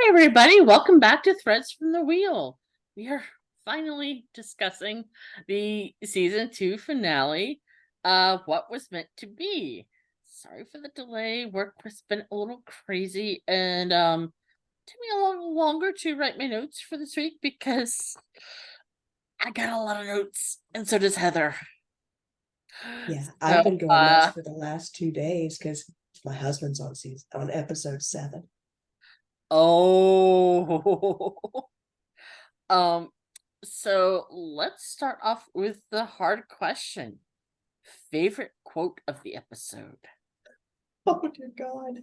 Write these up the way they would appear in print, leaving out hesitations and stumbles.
Hi, everybody. Welcome back to Threads from the Wheel. We are finally discussing the season 2 finale of What Was Meant to Be. Sorry for the delay. Work has been a little crazy and took me a little longer to write my notes for this week because I got a lot of notes and so does Heather. Yeah, So, I've been going nuts for the last 2 days because my husband's on episode 7. oh, um, so let's start off with the hard question. Favorite quote of the episode? Oh dear God.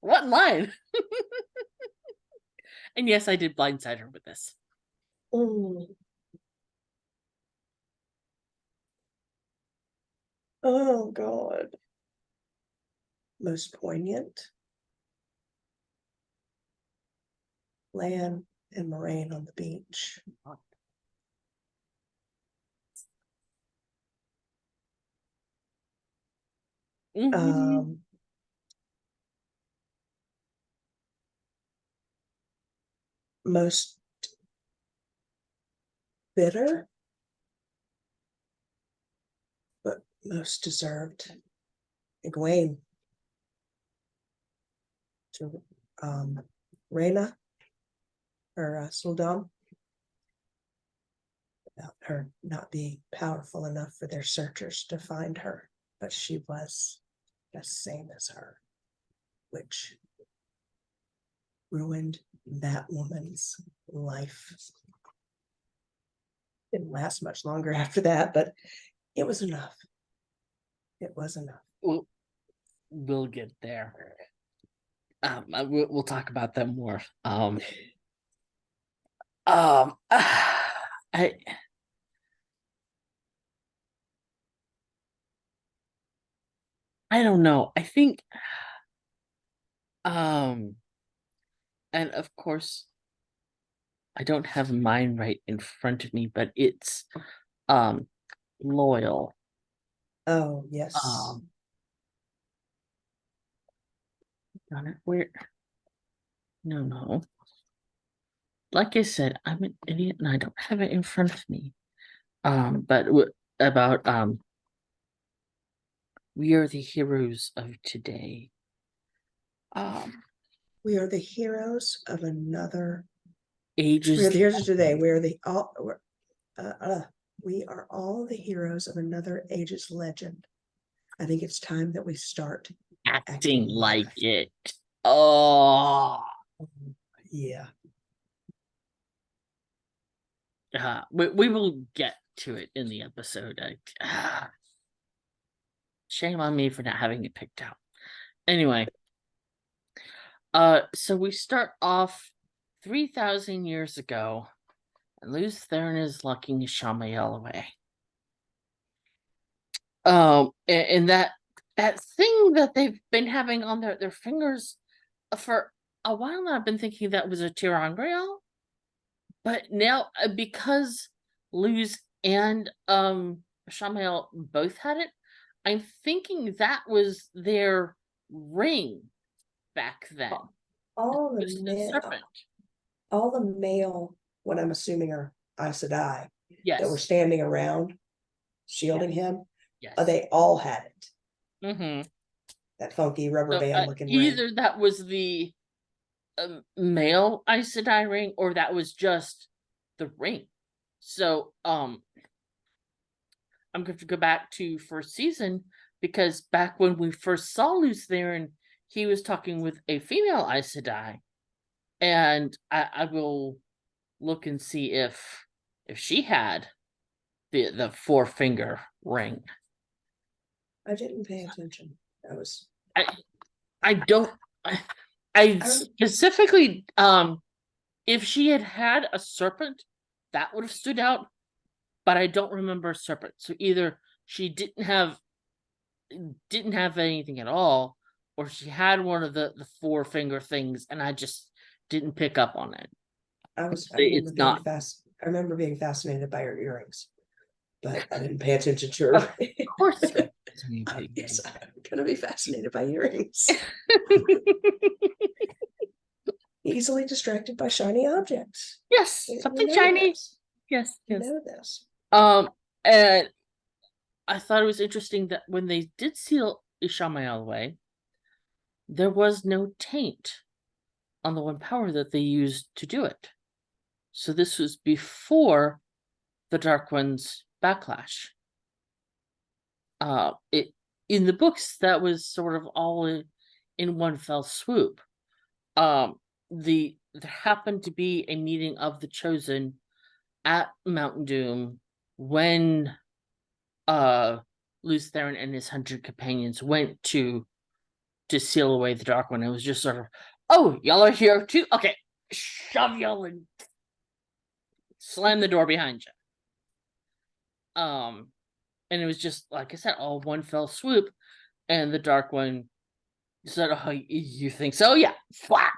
What line? And yes, I did blindside her with this. Mm. Oh God. Most poignant. Lan and Moraine on the beach. Mhm. Most bitter, but most deserved. Egwene to Rhaena or Sul'dam about her not being powerful enough for their searchers to find her, but she was the same as her, which ruined that woman's life. Didn't last much longer after that, but it was enough. It was enough. We'll get there. We'll talk about them more. I I don't know. I think and of course I don't have mine right in front of me, but it's Loyal. Oh, yes. Um Darn it, where no. Like I said, I'm an idiot and I don't have it in front of me. But about we are the heroes of today. We are the heroes of another. We are Ages. the heroes of today. We are all the heroes of another age's legend. I think it's time that we start Acting like it. it. Oh, Yeah. we will get to it in the episode. Shame on me for not having it picked out. Anyway, so we start off 3,000 years ago, and Lews Therin is locking Shamael away. And that thing that they've been having on their fingers for a while now, I've been thinking that was a ter'angreal, but now because Luz and Shamael both had it, I'm thinking that was their ring back then. All It was the serpent. the male, what I'm assuming are Aes Sedai, that were Yes. standing around shielding him, Yes. they all had it. Mm-hmm. That funky rubber So band looking ring. either that was the male Aes Sedai ring, or that was just the ring. So I'm going to go back to first season, because back when we first saw Lews Therin, he was talking with a female Aes Sedai, and I will look and see if she had the 4-finger ring. I didn't pay attention. That was I don't. I specifically if she had a serpent, that would have stood out, but I don't remember a serpent. So either she didn't have anything at all, or she had one of the 4-finger things and I just didn't pick up on it. It's not. I remember being fascinated by her earrings, but I didn't pay attention to her. Of course. Yes, I'm gonna be fascinated by earrings. Easily distracted by shiny objects. Yes, We something know shiny. this. Yes, We yes. know this. And I thought it was interesting that when they did seal Ishamael away, there was no taint on the one power that they used to do it. So this was before the Dark One's backlash. It in the books that was sort of all in one fell swoop. There happened to be a meeting of the Chosen at Mount Doom when Lews Therin and his 100 companions went to seal away the Dark One. It was just sort of, oh, y'all are here too? Okay, shove y'all and slam the door behind you. And it was just, like I said, all one fell swoop, and the Dark One said, oh, you think so? Yeah, flap.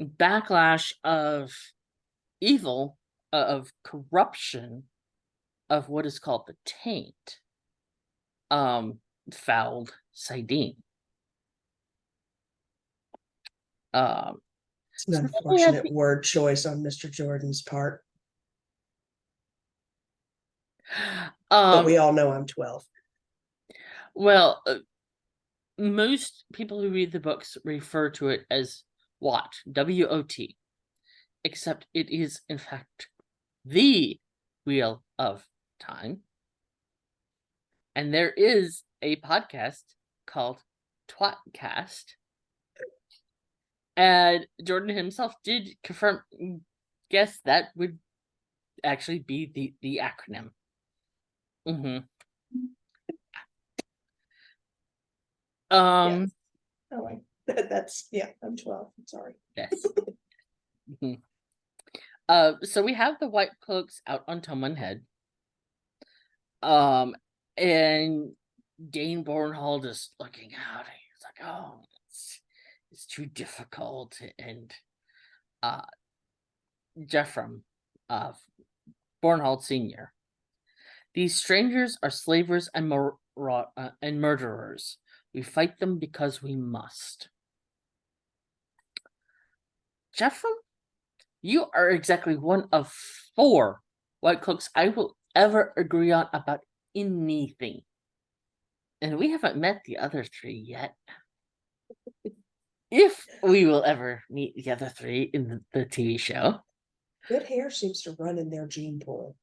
Backlash of evil, of corruption, of what is called the taint, fouled saidin. It's an unfortunate word choice on Mr. Jordan's part. But we all know I'm 12. Well, most people who read the books refer to it as WOT, W-O-T, except it is, in fact, the Wheel of Time. And there is a podcast called Twatcast. And Jordan himself did guess that would actually be the acronym. Mm-hmm. Yes. Oh, that's, yeah, I'm 12. I'm sorry. Yes. Mm-hmm. So we have the White Cloaks out on Tommen Head. And Dane Bornhall just looking out. He's like, oh, it's too difficult. And Jeffrem, Bornhall Sr. These strangers are slavers and murderers. We fight them because we must. Jeffrem, you are exactly one of 4 White Cloaks I will ever agree on about anything. And we haven't met the other 3 yet. If we will ever meet the other 3 in the TV show. Good hair seems to run in their gene pool.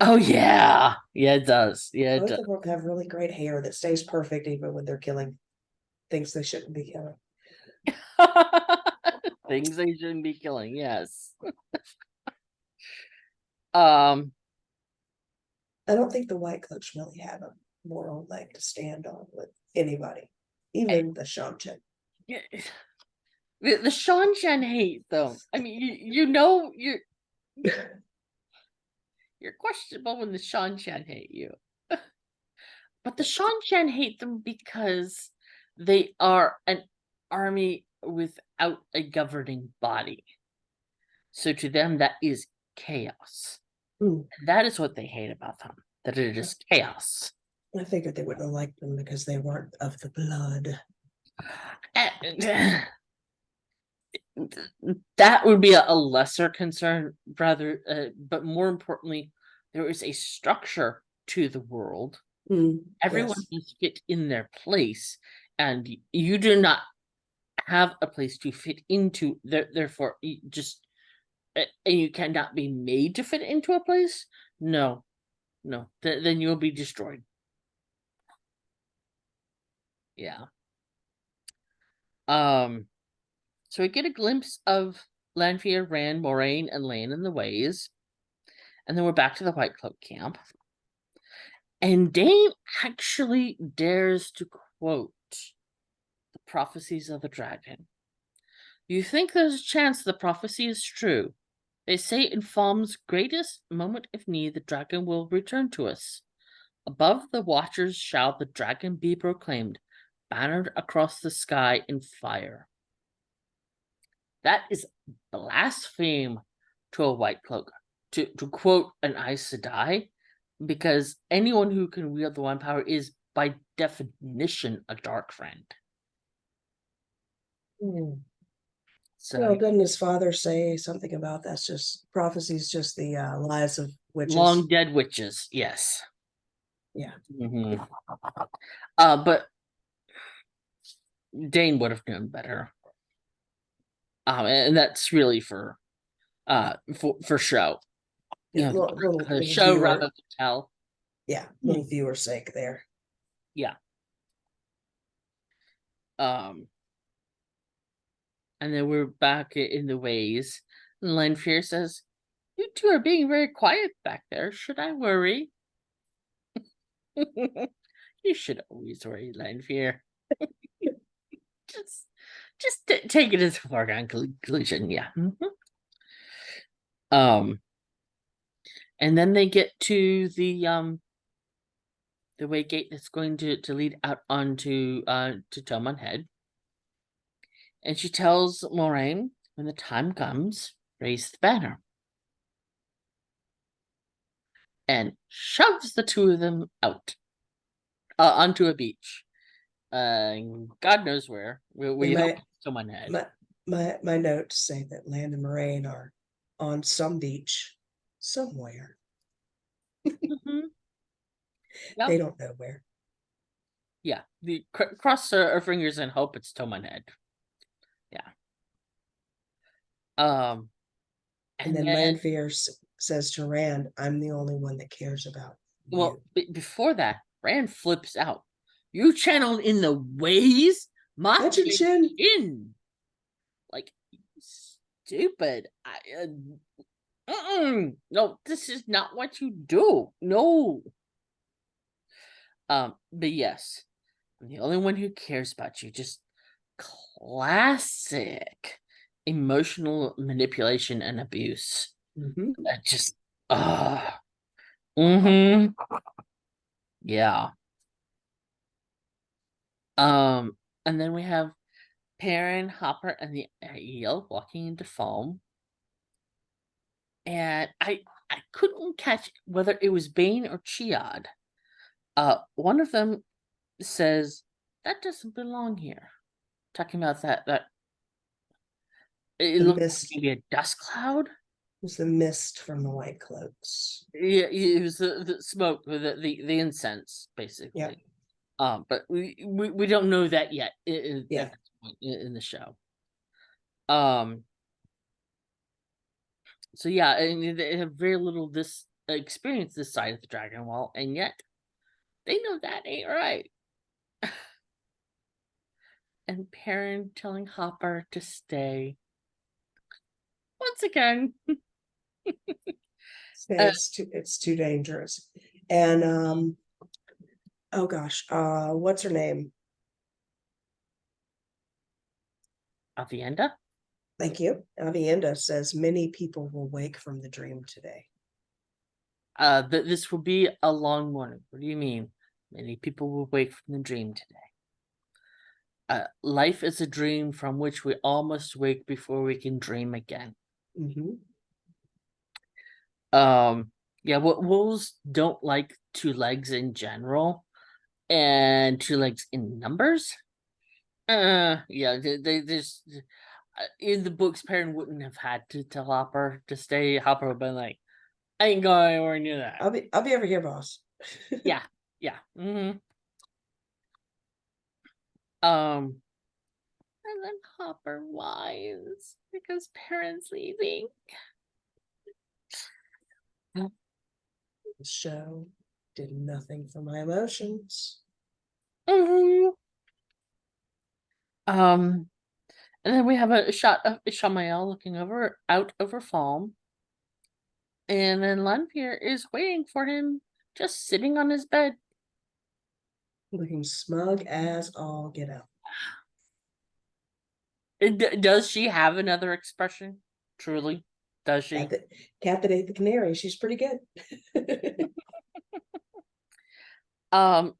Oh, yeah. Yeah, it does. Yeah, it Both does. of them have really great hair that stays perfect even when they're killing things they shouldn't be killing. Things they shouldn't be killing, yes. I don't think the White Cloaks really have a moral leg to stand on with anybody, even the Seanchan. The Seanchan hate, though. I mean, you know, you're questionable when the Seanchan hate you. But the Seanchan hate them because they are an army without a governing body. So to them, that is chaos. Mm. That is what they hate about them, that it is chaos. I figured they wouldn't have liked them because they weren't of the blood. That would be a lesser concern, rather, but more importantly, there is a structure to the world. Everyone must fit in their place, and you do not have a place to fit into. Therefore, and you cannot be made to fit into a place. No, then you'll be destroyed. Yeah. So we get a glimpse of Lanfear, Rand, Moraine, and Lane in the ways. And then we're back to the White Cloak camp. And Dane actually dares to quote the prophecies of the dragon. You think there's a chance the prophecy is true? They say in Falm's greatest moment of need, the dragon will return to us. Above the watchers shall the dragon be proclaimed, bannered across the sky in fire. That is blaspheme to a White Cloak, to quote an Aes Sedai, because anyone who can wield the one power is by definition a dark friend. Hmm. So Well, doesn't his father say something about that's just prophecy's just the lies of witches? long dead witches, yes. Yeah. Mhm. But Dane would have known better. And that's really for show. You know, Little show viewer. rather than tell. Yeah, little viewer sake there. Yeah. And then we're back in the ways. And Lanfear says, "You two are being very quiet back there. Should I worry?" You should always worry, Lanfear. just take it as a foregone conclusion. Yeah. And then they get to the way gate that's going to lead out onto to Tomon Head. And she tells Moraine, when the time comes, raise the banner. And shoves the two of them out onto a beach. God knows where. We hope someone had. My notes say that Land and Moraine are on some beach somewhere. Mm-hmm. Yep. They don't know where. Yeah, the cross our fingers and hope it's Tomon Head. Yeah. And then Lanfear says to Rand, "I'm the only one that cares about you." Well, before that, Rand flips out. You channeled in the ways? My chin. Like, stupid. No, this is not what you do. No. But yes, I'm the only one who cares about you. Just classic emotional manipulation and abuse. Mm-hmm. Just, yeah. And then we have Perrin, Hopper, and the Aiel walking into Foam. And I couldn't catch whether it was Bane or Chiad. One of them says, "That doesn't belong here." Talking about that it looked like maybe a dust cloud. It was the mist from the White Cloaks. Yeah, it was the smoke, the incense, basically. Yeah. But we don't know that yet in the show. So yeah, and they have very little experience this side of the Dragon Wall, and yet they know that ain't right. And Perrin telling Hopper to stay. Once again. It's too dangerous. And oh gosh, what's her name? Aviendha? Thank you. Aviendha says many people will wake from the dream today. This will be a long morning. What do you mean? Many people will wake from the dream today. Life is a dream from which we all must wake before we can dream again. Mm-hmm. Yeah, wolves don't like two legs in general, and two legs in numbers. Yeah, they just in the books, Perrin wouldn't have had to tell Hopper to stay. Hopper would have been like, "I ain't going anywhere near that. I'll be over here, boss." Yeah. Mm-hmm. And then Hopper whines because Perrin's leaving. The show did nothing for my emotions. Mm-hmm. And then we have a shot of Ishamael looking out over Falm. And then Lanfear is waiting for him, just sitting on his bed. Looking smug as all get out. Does she have another expression? Truly? Does she? Cat that ate the canary. She's pretty good.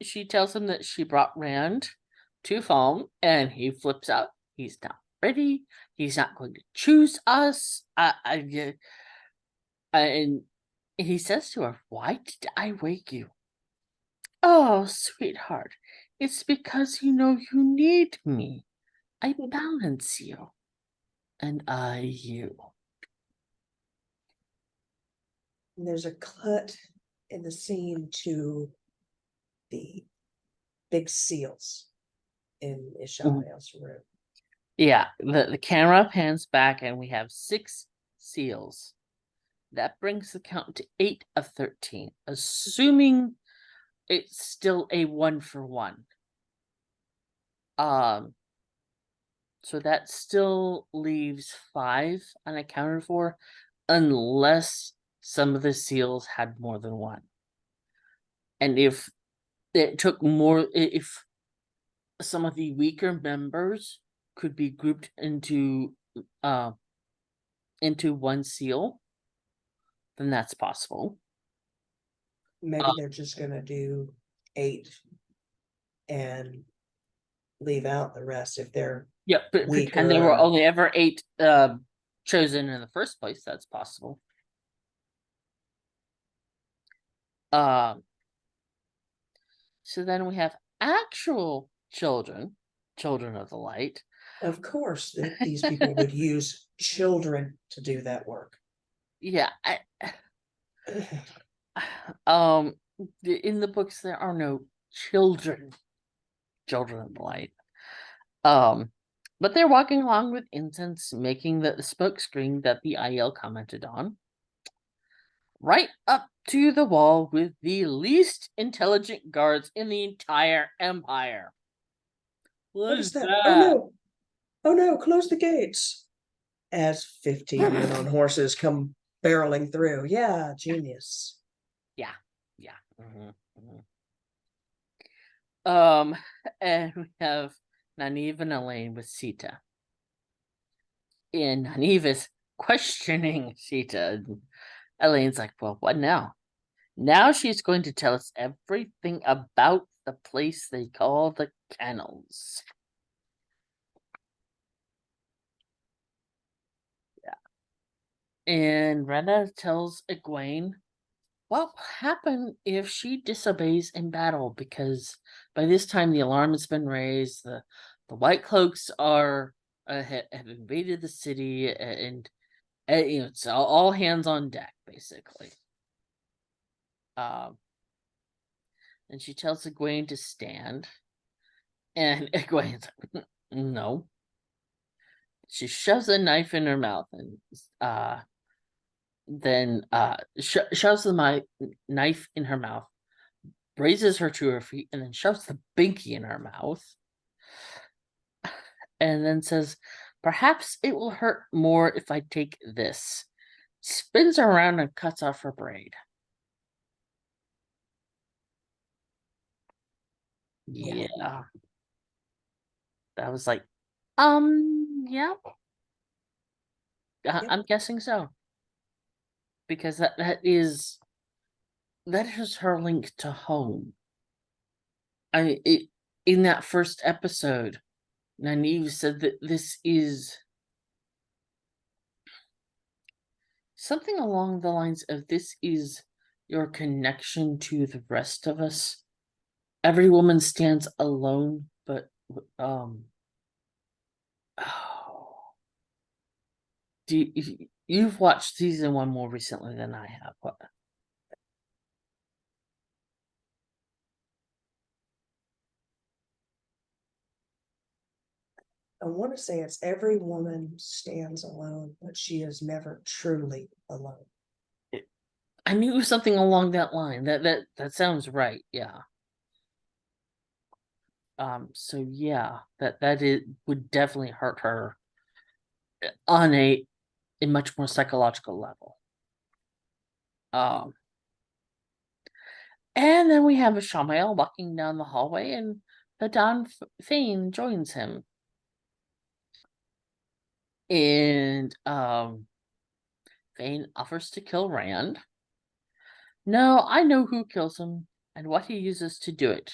She tells him that she brought Rand to Falm, and he flips out. He's not ready. He's not going to choose us. And he says to her, "Why did I wake you?" "Oh, sweetheart, It's because you know you need me. I balance you. And I you. And there's a cut in the scene to the big seals in Ishamael's room. Yeah, the camera pans back and we have 6 seals. That brings the count to 8 of 13, assuming it's still a 1-for-1. So that still leaves 5 unaccounted for, unless some of the seals had more than one. And if it took more, if some of the weaker members could be grouped into one seal, then that's possible. Maybe they're just gonna do 8 and leave out the rest if they're Yeah, but pretend there weaker were or- only ever 8 chosen in the first place. That's possible. So then we have actual children of the light. Of course, these people would use children to do that work. Yeah, in the books there are no children of the light. But they're walking along with incense, making the smoke screen that the IL commented on, right up to the wall with the least intelligent guards in the entire empire. What is that? Oh no! Oh no! Close the gates! As 15 men on horses come barreling through. Yeah, genius. Yeah. And we have Nynaeve and Elaine with Sita. And Nynaeve is questioning Sita. And Elaine's like, well, what now? Now she's going to tell us everything about the place they call the kennels. Yeah. And Rena tells Egwene what will happen if she disobeys in battle, because by this time the alarm has been raised, the White Cloaks are have invaded the city, and it's all hands on deck, basically. And she tells Egwene to stand, and Egwene's like, no. She shoves a knife in her mouth and then shoves the knife in her mouth, raises her to her feet, and then shoves the binky in her mouth. And then says, perhaps it will hurt more if I take this. Spins her around and cuts off her braid. Yeah. That was like, yeah. Yep. I'm guessing so. Because that is her link to home. In that first episode, Nynaeve said that this is something along the lines of, this is your connection to the rest of us. Every woman stands alone, but you've watched season 1 more recently than I have. What? I want to say it's every woman stands alone, but she is never truly alone. I knew it was something along that line. That sounds right. Yeah. So yeah, that it would definitely hurt her on a much more psychological level. And then we have Ishamael walking down the hallway, and Haddan Fain joins him. And Fain offers to kill Rand. No, I know who kills him and what he uses to do it.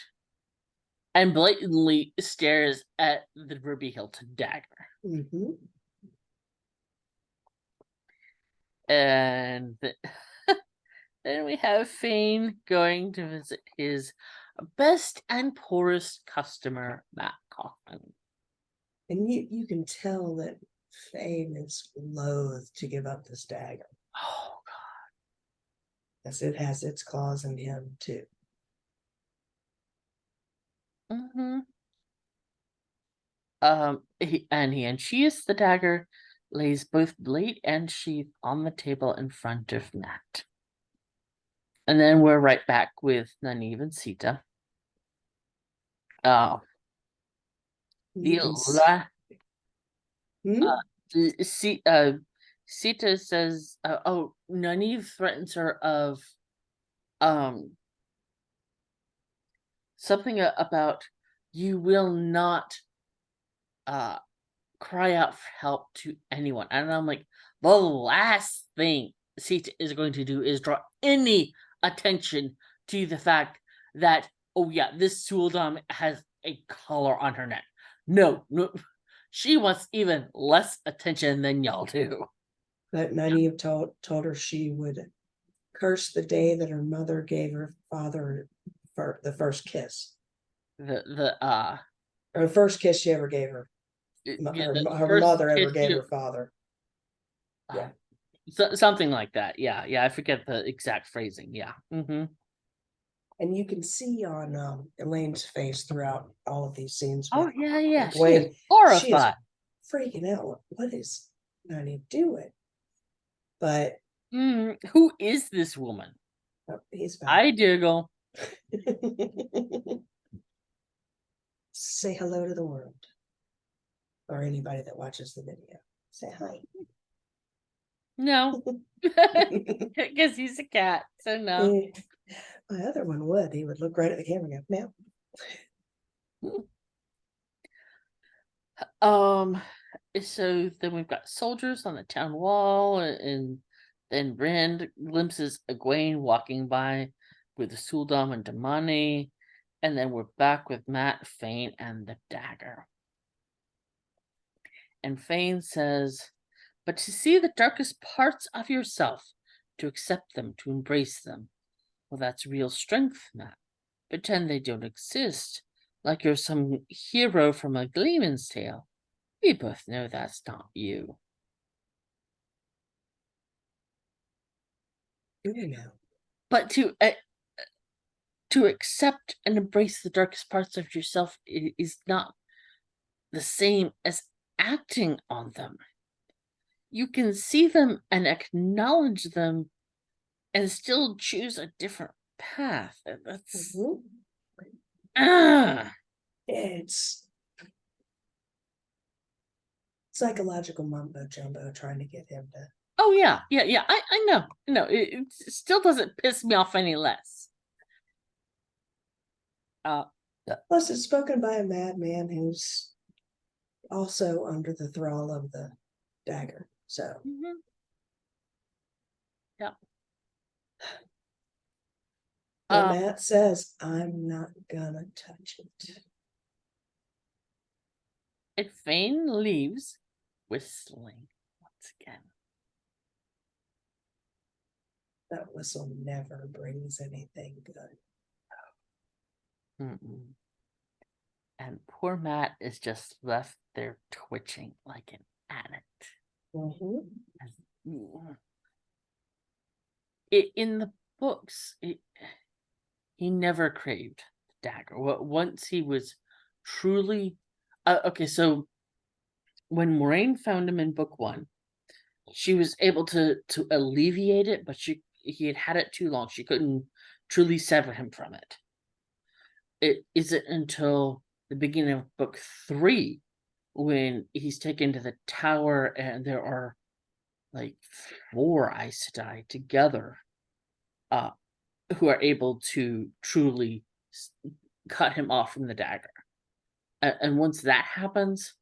And blatantly stares at the ruby hilted dagger. Mm-hmm. And then we have Fain going to visit his Best and poorest customer, Matt Kaufman. And you can tell that Fane is loath to give up this dagger, Oh, as it has its claws in him too. God. He unsheaths the dagger, lays both blade and sheath on the table in front of Matt. And then we're right back with Nynaeve and Sita. The You can la- Sita says, Nynaeve threatens her of something about you will not cry out for help to anyone. And I'm like, the last thing Sita is going to do is draw any attention to the fact that, oh yeah, this Suldam has a collar on her neck. No, she wants even less attention than y'all do. But Nynaeve told her she would curse the day that her mother gave her father for the first kiss. Or the first kiss she ever gave her. Her mother ever gave her father. Yeah. Something like that. Yeah. I forget the exact phrasing. Yeah. And you can see on Elaine's face throughout all of these scenes. Oh yeah. She Egwene, is horrified. Freaking out. What is Nynaeve doing? But who is this woman? He's back. I Diggle. Say hello to the world. Or anybody that watches the video. Say hi. No. Because he's a cat, so no. My other one would. He would look right at the camera and go, no. So then we've got soldiers on the town wall, and then Rand glimpses Egwene walking by with the Suldam and Damani, and then we're back with Matt, Fane, and the dagger. And Fane says, but to see the darkest parts of yourself, to accept them, to embrace them, well, that's real strength, Matt. Pretend they don't exist, like you're some hero from a Gleeman's Tale. We both know that's not you. But to accept and embrace the darkest parts of yourself is not the same as acting on them. You can see them and acknowledge them and still choose a different path. That's it's psychological mumbo jumbo trying to get him to. Oh yeah. I know. No, it still doesn't piss me off any less. Plus, it's spoken by a madman who's also under the thrall of the dagger. So. Yeah. Matt says, I'm not gonna touch it. And Fane leaves, whistling once again. That whistle never brings anything good. And poor Matt is just left there twitching like an addict. In the books, he never craved the dagger. Once he was truly okay. So when Moiraine found him in book 1, she was able to alleviate it, but he had it too long. She couldn't truly sever him from it. It isn't until the beginning of book 3 when he's taken to the tower and there are like 4 Aes Sedai together who are able to truly cut him off from the dagger. And once that happens,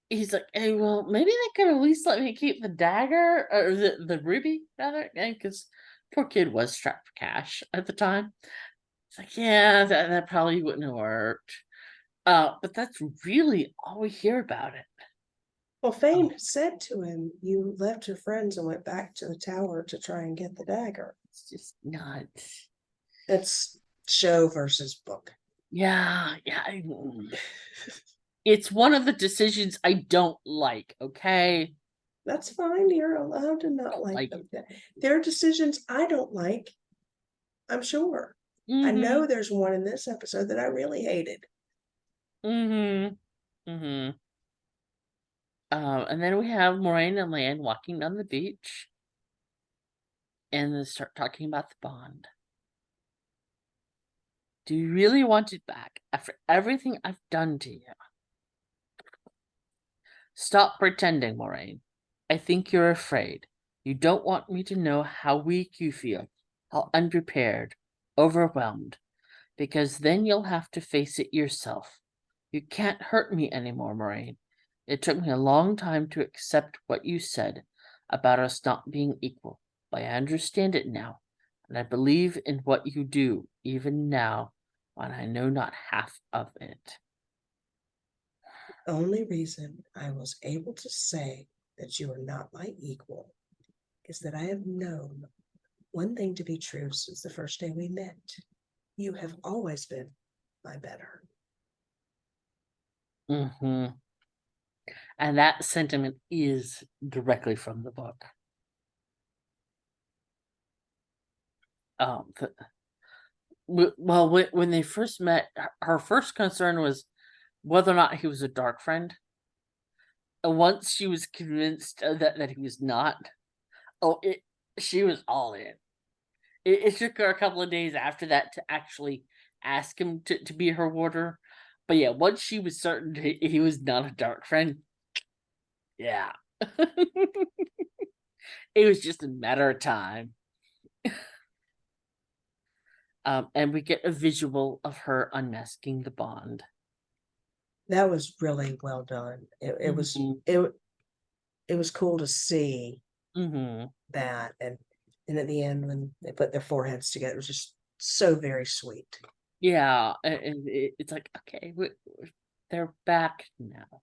he's like, hey, well, maybe they could at least let me keep the dagger, or the ruby, rather, because poor kid was strapped for cash at the time. It's like, yeah, that probably wouldn't have worked. But that's really all we hear about it. Well, Fane said to him, you left your friends and went back to the tower to try and get the dagger. It's just nuts. It's show versus book. Yeah, it's one of the decisions I don't like, okay? That's fine. You're allowed to not Don't like like them. There are decisions I don't like, I'm sure. I Mhm, know there's one in this episode that I really hated. mhm, mhm. And then we have Moraine and Lan walking down the beach, and they start talking about the bond. Do you really want it back after everything I've done to you? Stop pretending, Moraine. I think you're afraid. You don't want me to know how weak you feel, how unprepared, overwhelmed, because then you'll have to face it yourself. You can't hurt me anymore, Moraine. It took me a long time to accept what you said about us not being equal, but I understand it now, and I believe in what you do, even now, when I know not half of it. The only reason I was able to say that you are not my equal is that I have known one thing to be true since the first day we met. You have always been my better. Mm-hmm. And that sentiment is directly from the book. Well, when they first met, her first concern was whether or not he was a dark friend. And once she was convinced that he was not, she was all in. It took her a couple of days after that to actually ask him to be her warder. But yeah, once she was certain he was not a dark friend, yeah. It was just a matter of time. And we get a visual of her unmasking the bond. That was really well done. It was cool to see that, and at the end when they put their foreheads together, it was just so very sweet. Yeah, and it's like, okay, they're back now.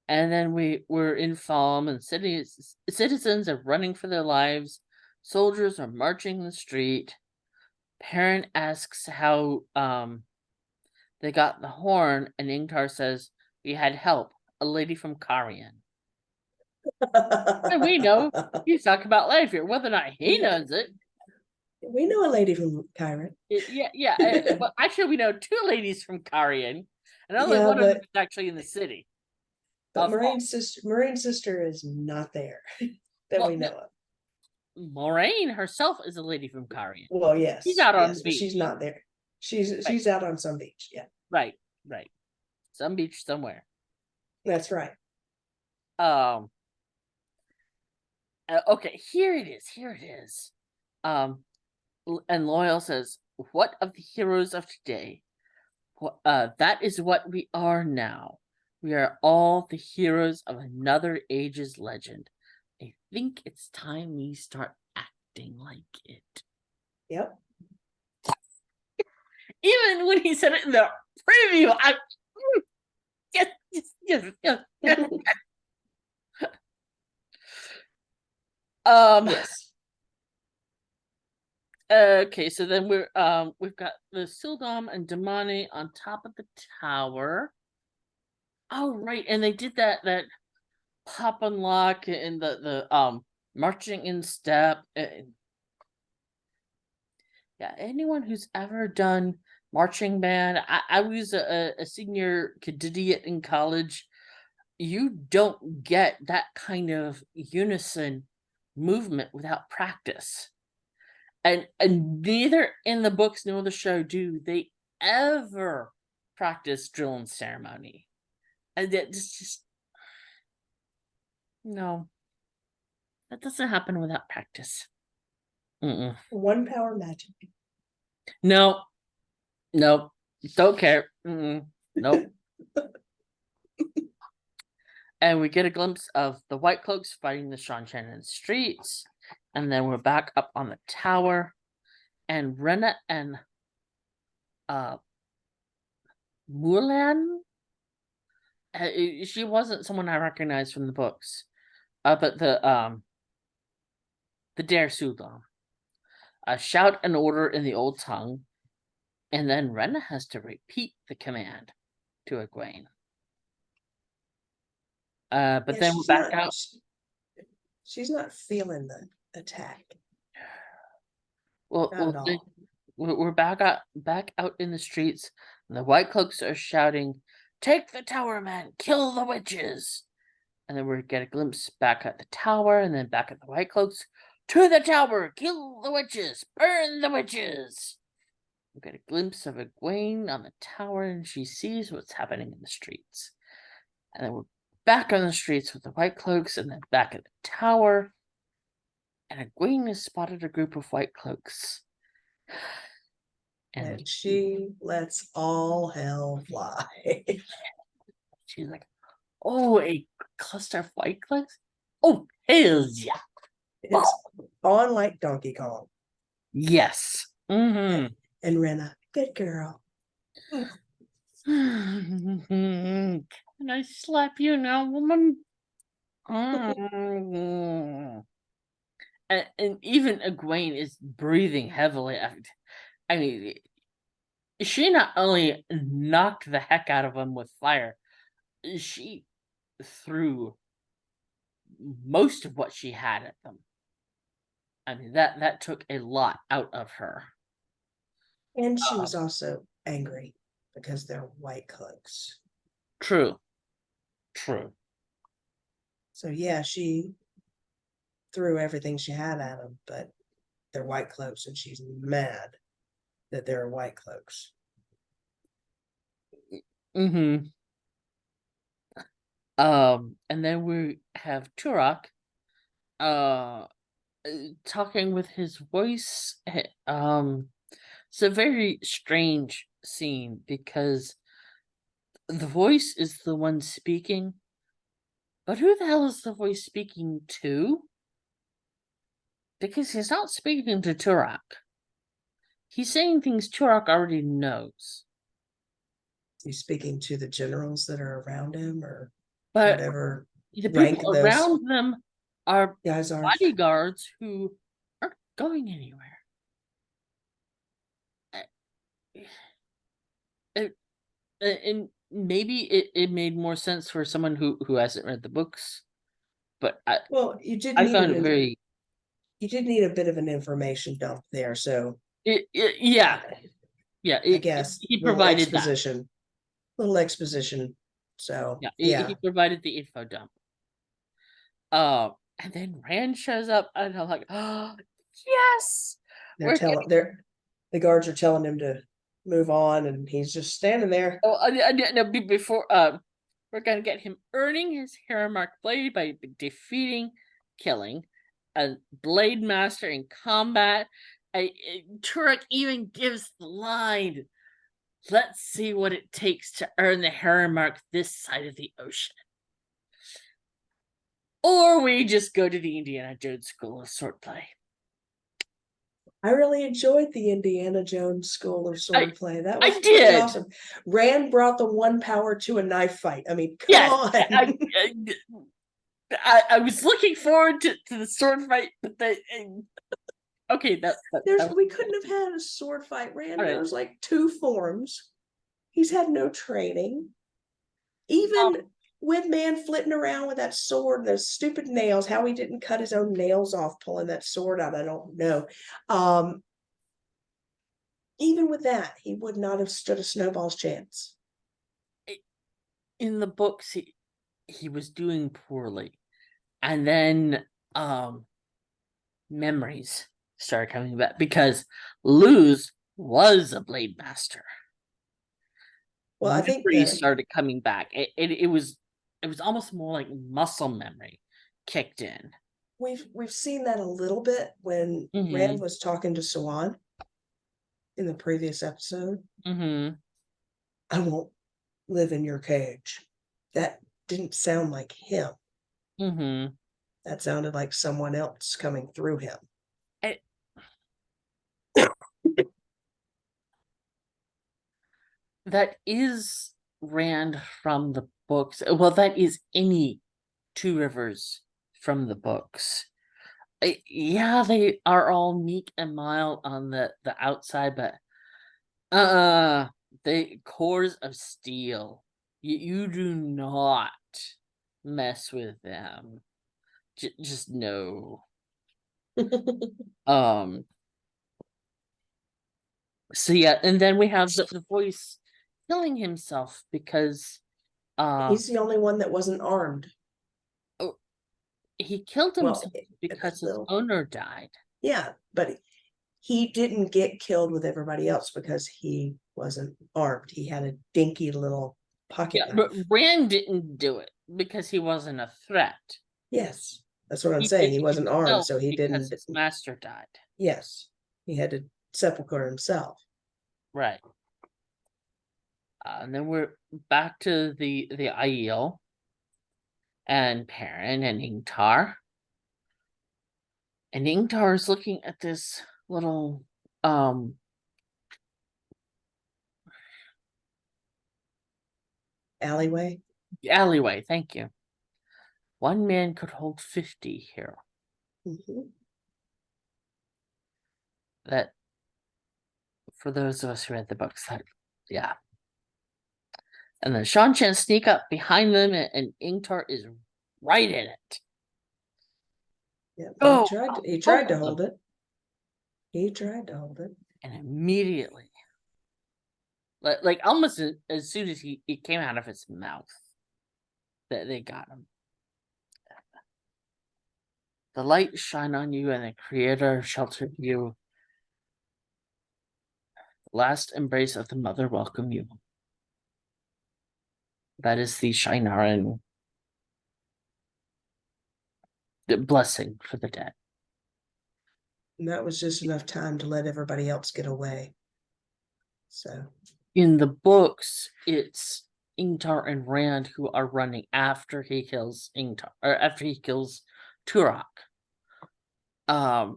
And then we're in Falm, and citizens are running for their lives. Soldiers are marching the street. Perrin asks how they got the horn, and Ingtar says, "We had help, a lady from Karian." And we know he's talking about Lanfear, whether or not he knows it. We know a lady from Kyron. Yeah. Well, actually, we know two ladies from Karian, and only Yeah, one of them but is actually in the city. but Marine's sister is not there that we know of. Moraine herself is a lady from Karian. Well, yes, She's out on the but beach. she's not there. She's out on some beach. Yeah, Right. Some beach somewhere. that's right. Okay, here it is. And Loyal says, "What of the heroes of today? That is what we are now. We are all the heroes of another age's legend. I think it's time we start acting like it." Yep. Even when he said it in the preview, yes. Yes. Okay, so then we've got the Sildom and Damani on top of the tower. Oh right, and they did that pop and lock and the marching in step. Yeah, anyone who's ever done marching band, I was a senior cadet in college. You don't get that kind of unison movement without practice. And neither in the books nor the show do they ever practice drill and ceremony. And that's just no, that doesn't happen without practice. One power magic. No, don't care. Nope. And we get a glimpse of the White Cloaks fighting the Seanchan in the streets, and then we're back up on the tower, and Rena and Mulan. She wasn't someone I recognized from the books, but the the Dare Sudam. Shout an order in the old tongue, and then Rena has to repeat the command to Egwene. But Yeah, then we're back out. She's not feeling the attack. Well, Not at all. we're back out in the streets, and the White Cloaks are shouting, "Take the tower, men! Kill the witches!" And then we get a glimpse back at the tower, and then back at the White Cloaks. To the tower! Kill the witches! Burn the witches! We get a glimpse of Egwene on the tower, and she sees what's happening in the streets. And then we're back on the streets with the White Cloaks, and then back at the tower. And Egwene has spotted a group of White Cloaks. And she lets all hell fly. She's like, "Oh, a cluster of White Cloaks? Oh, hell yeah!" It's on like Donkey Kong. Yes. And Rena, good girl. Can I slap you now, woman? And even Egwene is breathing heavily. I mean, she not only knocked the heck out of him with fire, she threw most of what she had at them. I mean, that took a lot out of her. And she was also angry because they're White Cloaks. True. So yeah, she threw everything she had at them, but they're White Cloaks, and she's mad that they're White Cloaks. And then we have Turok talking with his voice. It's a very strange scene because the voice is the one speaking, but who the hell is the voice speaking to? Because he's not speaking to Turok. He's saying things Turok already knows. He's speaking to the generals that are around him, or but whatever. The people around them are guys are bodyguards who aren't going anywhere. And maybe it made more sense for someone who hasn't read the books, but you did I found it very. You did need a bit of an information dump there, so yeah. I guess he provided exposition, little exposition. So he provided the info dump. And then Rand shows up, and I'm like, "Oh, yes!" The guards are telling him to move on, and he's just standing there. Oh, no, before we're gonna get him earning his hero mark blade by defeating, killing a blade master in combat. Turok even gives the line, "Let's see what it takes to earn the hero mark this side of the ocean." Or we just go to the Indiana Jones School of Swordplay. I really enjoyed the Indiana Jones School of Swordplay. That was pretty awesome. Rand brought the one power to a knife fight. I mean, come on. I was looking forward to the sword fight, but okay, we couldn't have had a sword fight. Rand knows like 2 forms. He's had no training. Even with man flitting around with that sword, those stupid nails, how he didn't cut his own nails off pulling that sword out, I don't know. Even with that, he would not have stood a snowball's chance. In the books, he was doing poorly, and then memories started coming back because Luz was a blade master. Well, I think he started coming back. It was almost more like muscle memory kicked in. We've seen that a little bit when Rand was talking to Siuan in the previous episode. I won't live in your cage. That didn't sound like him. That sounded like someone else coming through him. That is Rand from the books. Well, that is any Two Rivers from the books. Yeah, they are all meek and mild on the outside, but they cores of steel. You do not mess with them. Just no. Um. So yeah, and then we have the voice killing himself because He's the only one that wasn't armed. he killed Well, himself because his well, owner died. yeah, but he didn't get killed with everybody else because he wasn't armed. He had a dinky little pocket Yeah, but knife. Rand didn't do it because he wasn't a threat. Yes, that's what I'm He saying. did He it wasn't armed, himself so he because didn't. his master died. Yes, he had to sepulcher himself. Right. And then we're back to the Aiel and Perrin and Ingtar. And Ingtar is looking at this little Alleyway. alleyway. Thank you. One man could hold 50 here. That, for those of us who read the books, that, yeah. And then Seanchan sneak up behind them, and Ingtar is right in it. Yeah, Oh, he tried to hold it. He tried to hold it. And immediately, like almost as soon as it came out of his mouth, that they got him. The light shine on you, and the Creator sheltered you. Last embrace of the mother welcome you. That is the Shienaran, the blessing for the dead. And that was just enough time to let everybody else get away. So in the books, it's Ingtar and Rand who are running after he kills Ingtar, or after he kills Turok. And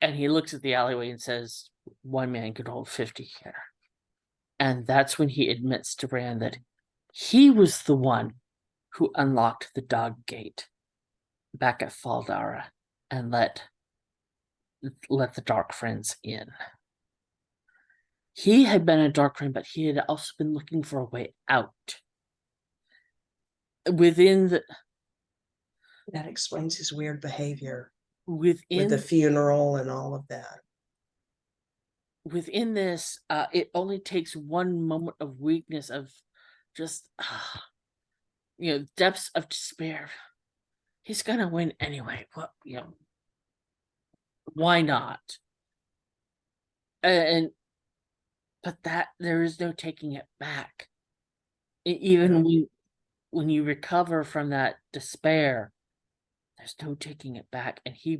he looks at the alleyway and says, "One man could hold 50 here." And that's when he admits to Rand that he was the one who unlocked the dog gate back at Fal Dara and let the Dark Friends in. He had been a Dark Friend, but he had also been looking for a way out. That explains his weird behavior with the funeral and all of that. Within this, it only takes one moment of weakness, of just depths of despair. He's gonna win anyway. Well, why not? But that there is no taking it back. Even when you recover from that despair, there's no taking it back. And he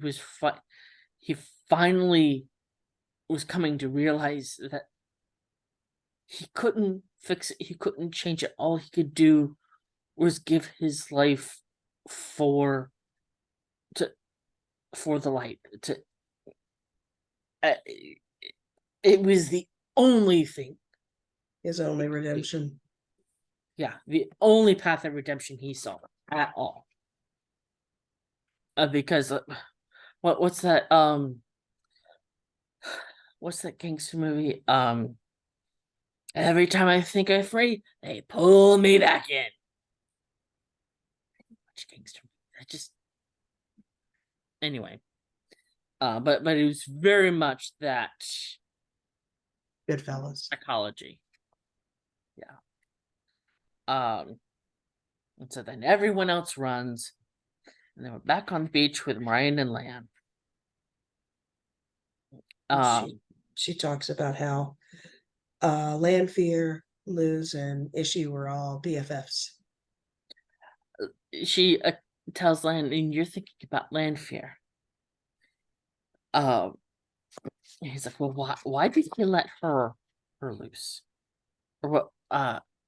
finally was coming to realize that he couldn't fix it. He couldn't change it. All he could do was give his life for the light. It was the only thing. His only redemption. Yeah, the only path of redemption he saw at all. Because what's that gangster movie? Every time I think I'm free, they pull me back in. Which gangster movie? I just anyway. But it was very much that Goodfellas psychology. Yeah. And so then everyone else runs, and then we're back on the beach with Moiraine and Lan. She talks about how Lanfear, Luz, and Ishii were all BFFs. She tells Lan, and you're thinking about Lanfear. He's like, well, why did he let her loose? Or what?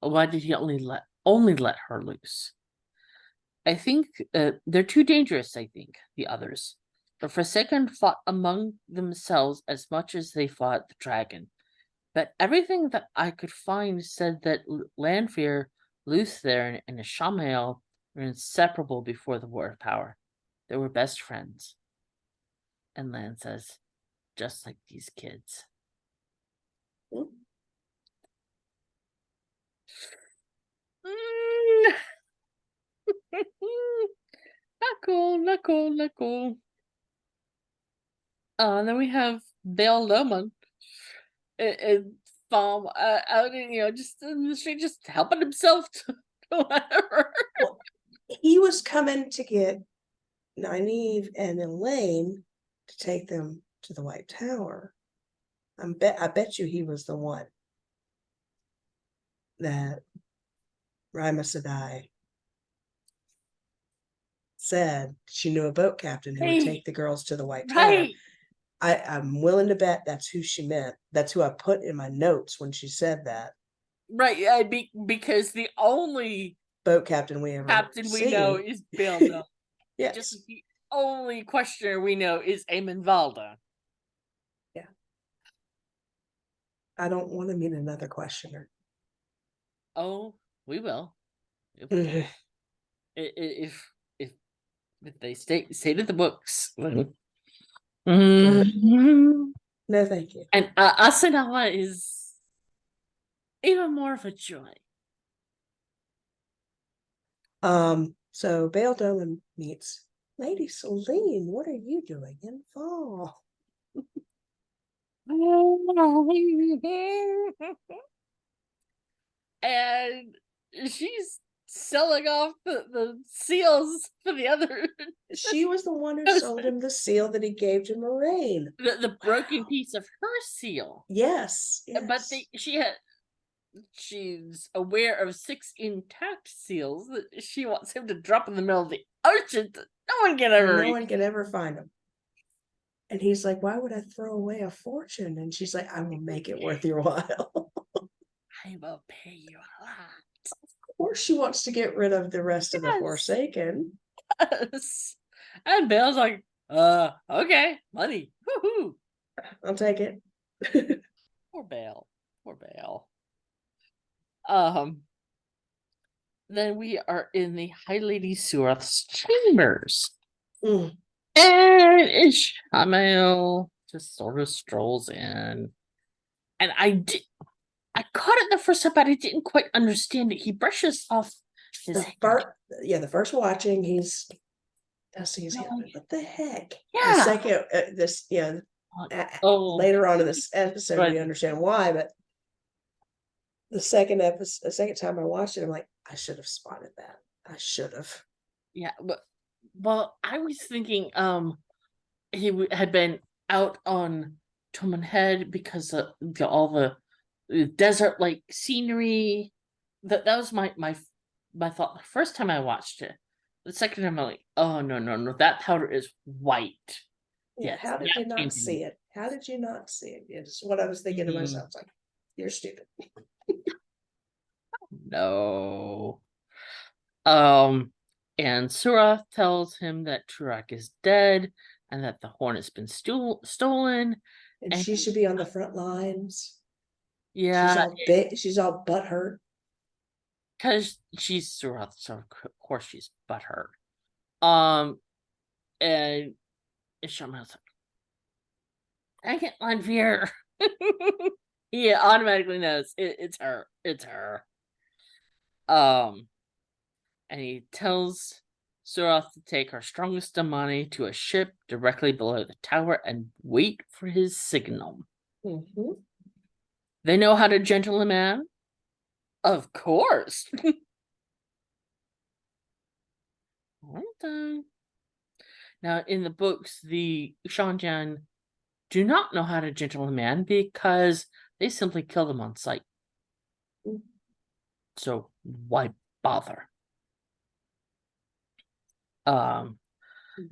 Why did he only let her loose? I think they're too dangerous. I think the others, but Forsaken fought among themselves as much as they fought the dragon. But everything that I could find said that Lanfear, Luther, and Ishamael were inseparable before the War of Power. They were best friends. And Lan says, just like these kids. Mm. Not cool, not cool, not cool. And then we have Bail Lohman and Farm out in, just in the street, just helping himself to whatever. Well, he was coming to get Nynaeve and Elaine to take them to the White Tower. I bet you he was the one that Rima Sedai said she knew a boat captain who would take the girls to the White Tower. Right. I'm willing to bet that's who she meant. That's who I put in my notes when she said that. Right, because the only boat captain we know is Bail Lohman. Yes. Just the only questioner we know is Eamon Valda. Yeah. I don't want to meet another questioner. Oh, we will. Mhm. If they stay to the books. No, thank you. And Asadala is even more of a joy. So Bail Lohman meets Lady Selene. What are you doing in fall? And she's selling off the seals for the other. She was the one who sold him the seal that he gave to Moraine. The broken piece of her seal. Yes. But she's aware of 6 intact seals that she wants him to drop in the middle of the ocean. No one can ever find them. And he's like, why would I throw away a fortune? And she's like, I will make it worth your while. I will pay you a lot. Of course she wants to get rid of the rest of the Forsaken. Yes. And Bail's like, okay, money. Woohoo. I'll take it. Poor Bail. Then we are in the High Lady Suroth's chambers. Mm. And Ishamael just sort of strolls in. And I caught it the first time, but I didn't quite understand it. He brushes off his the first watching, he's dusting his hand. What the heck? Yeah. The second, later on in this episode, we understand why, but the second time I watched it, I'm like, I should have spotted that. I should have. Yeah, but I was thinking, he had been out on Toman Head because of all the desert like scenery. That was my thought the first time I watched it. The second time I'm like, oh no, that powder is white. Yeah, yes. How did you not see it? How did you not see it? It's what I was thinking to myself. It's like, you're stupid. No. And Suroth tells him that Turak is dead and that the horn has been stolen. And she should be on the front lines. Yeah. She's all butthurt. Because she's Suroth, so of course she's butthurt. And Ishamael's like, I get Lanfear. He automatically knows it's her. It's her. And he tells Suroth to take her strongest Damani to a ship directly below the tower and wait for his signal. Mm-hmm. They know how to gentle a man? Of course. Now, in the books, the Shanjian do not know how to gentle a man because they simply kill them on sight. So why bother?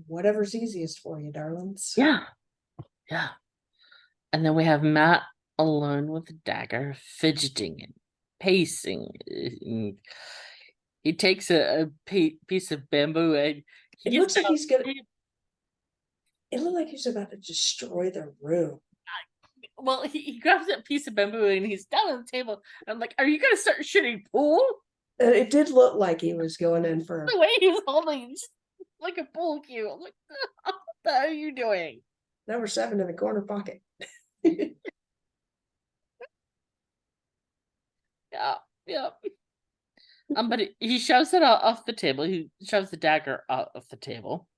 Whatever's easiest for you, darlings. Yeah. And then we have Mat alone with the dagger, fidgeting and pacing. And he takes a piece of bamboo and it looks like he's gonna. It looked like he's about to destroy the room. Well, he grabs that piece of bamboo and he's down on the table. I'm like, are you gonna start shooting pool? It did look like he was going in for the way he was holding, just like a pool cue. I'm like, what the hell are you doing? Number 7 in the corner pocket. Yeah, yeah. But he shoves it off the table. He shoves the dagger off the table.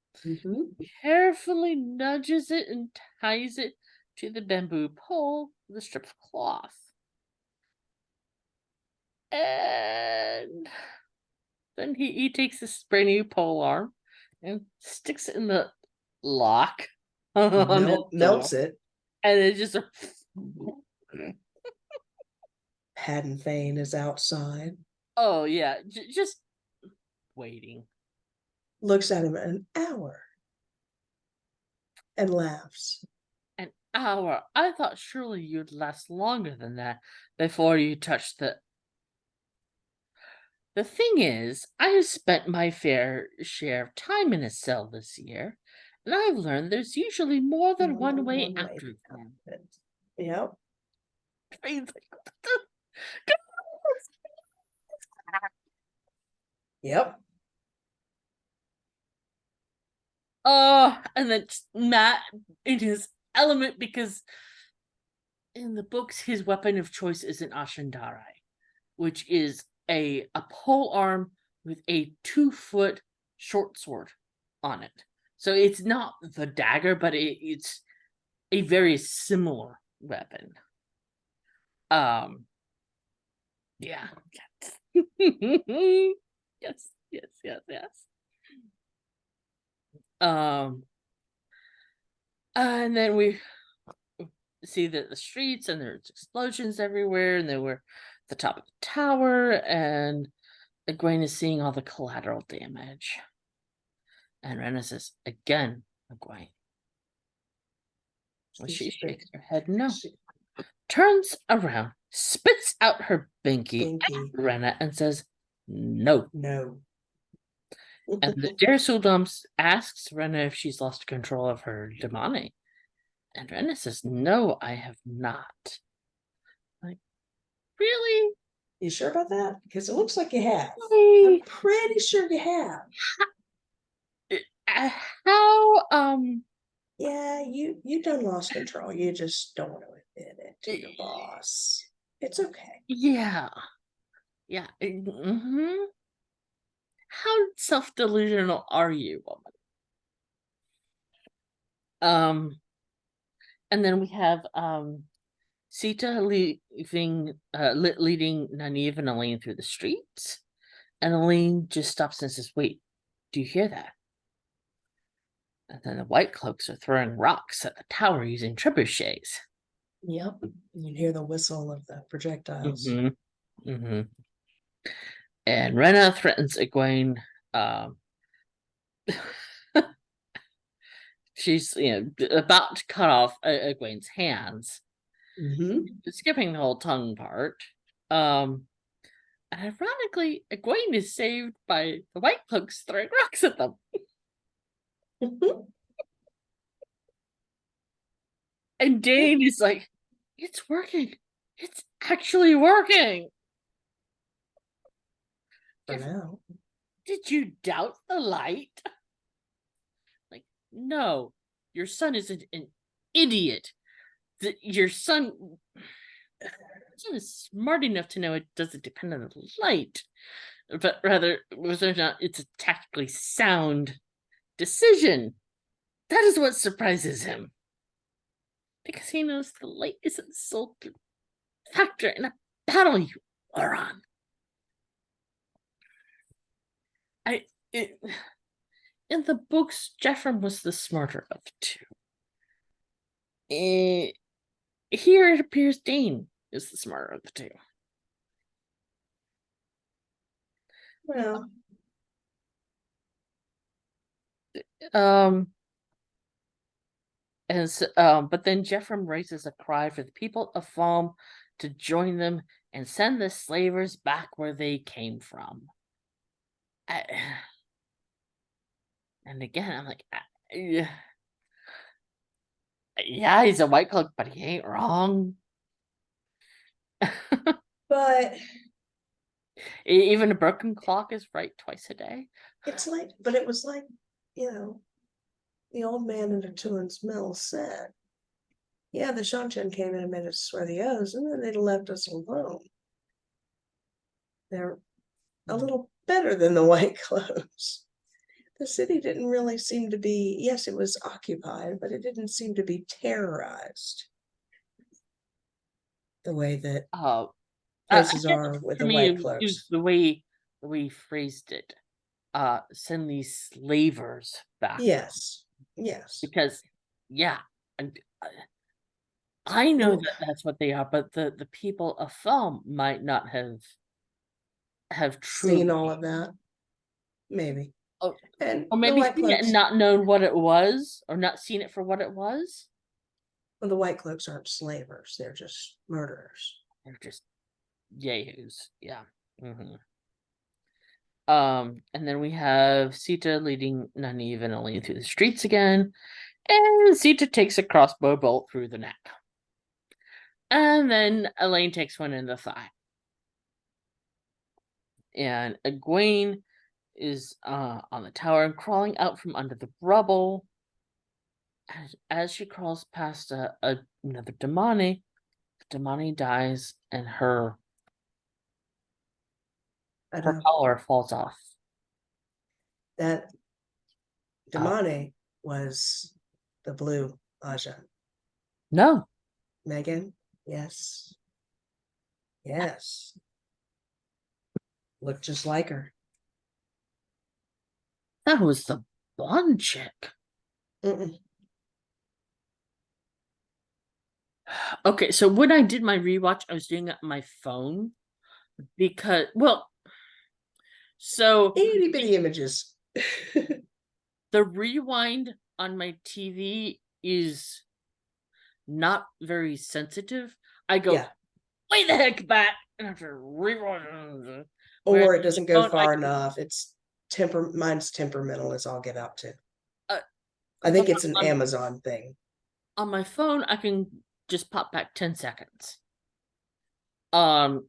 Carefully nudges it and ties it to the bamboo pole with a strip of cloth. And then he takes this brand new pole arm and sticks it in the lock. Melts it. And it just Paddon Fane is outside. Oh yeah, just waiting. Looks at him an hour and laughs. An hour? I thought surely you'd last longer than that before you touched the... The thing is, I have spent my fair share of time in a cell this year, and I've learned there's usually more than one way out of them. Yep. Yep. Oh, and then Matt in his element, because in the books his weapon of choice is an Ashendare, which is a pole arm with a 2-foot short sword on it. So it's not the dagger, but it's a very similar weapon. Yeah. Yes. And then we see the streets, and there's explosions everywhere, and they were at the top of the tower, and Egwene is seeing all the collateral damage. And Rena says, "Again, Egwene." Well, she shakes her head no. Turns around, spits out her binky at Rena, and says, "No." And the Jerusalem asks Rena if she's lost control of her demonic. And Rena says, "No, I have not." Like, really? You sure about that? Because it looks like you have. I'm pretty sure you have. How, yeah, you done lost control. You just don't want to admit it to your boss. It's okay. Yeah. How self-delusional are you, woman? And then we have Sita leading Nynaeve and Elaine through the streets, and Elaine just stops and says, "Wait, do you hear that?" And then the White Cloaks are throwing rocks at the tower using trebuchets. Yep, you hear the whistle of the projectiles. And Rena threatens Egwene. She's about to cut off Egwene's hands. Skipping the whole tongue part. And ironically, Egwene is saved by the White Cloaks throwing rocks at them. And Dane is like, "It's working. It's actually working." For now. Did you doubt the light? Like, no, your son is an idiot. Your son is smart enough to know it doesn't depend on the light, but rather whether or not it's a tactically sound decision. That is what surprises him. Because he knows the light isn't the sole factor in a battle you are on. In the books, Jeffrem was the smarter of the two. Here it appears Dane is the smarter of the two. Well, but then Jeffrem raises a cry for the people of Falm to join them and send the slavers back where they came from. And again, I'm like, yeah, he's a White Cloak, but he ain't wrong. But even a broken clock is right twice a day. It's like, but it was like, the old man in the Tuan's Mill said, yeah, the Shanchen came in and made us swear the oaths, and then they left us alone. They're a little better than the White Cloaks. The city didn't really seem to be, yes, it was occupied, but it didn't seem to be terrorized the way that I places guess are with for the me, White it was Cloaks. the way he phrased it. Send these slavers back. Yes, yes. Because, yeah, and I know Well, that that's what they are, but the people of Thumb might not have truly seen all of that, maybe. oh, And or the maybe White seen it and Cloaks, not known what it was, or not seen it for what it was. well, the White Cloaks aren't slavers, they're just murderers. They're just yahoos, yeah. And then we have Sita leading Nynaeve and Elaine through the streets again, and Sita takes a crossbow bolt through the neck. And then Elaine takes one in the thigh. And Egwene is on the tower and crawling out from under the rubble. As she crawls past another Damani, the Damani dies and her collar falls off. That Damani was the blue Aja. No. Megan, yes. Yes. Looked just like her. That was the blonde chick. Okay, so when I did my rewatch, I was doing it on my phone because, well, so Itty bitty images. the rewind on my TV is not very sensitive. I go way the heck back and I have to rewind. Or it doesn't go far enough. It's mine's temperamental as I'll get out to. I think it's an Amazon thing. On my phone, I can just pop back 10 seconds.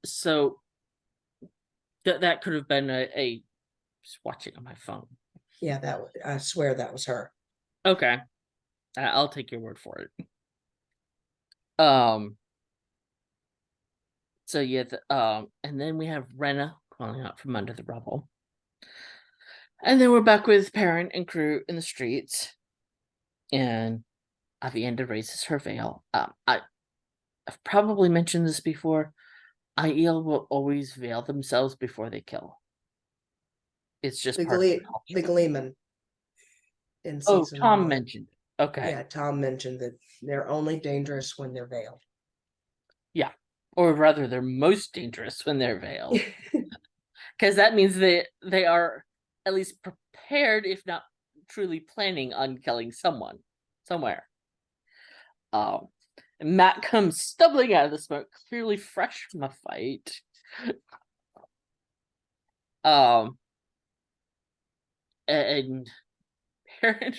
So that could have been a just watching on my phone. Yeah, I swear that was her. Okay. I'll take your word for it. So yeah, and then we have Rena crawling out from under the rubble. And then we're back with Perrin and crew in the streets. And Aviendha raises her veil. I've probably mentioned this before. Aiel will always veil themselves before they kill. It's just part of the Gleeman. Oh, Tom mentioned it. Okay. Yeah, Tom mentioned that they're only dangerous when they're veiled. Yeah. Or rather, they're most dangerous when they're veiled. Because that means they are at least prepared, if not truly planning on killing someone somewhere. And Mat comes stumbling out of the smoke, clearly fresh from a fight. And Perrin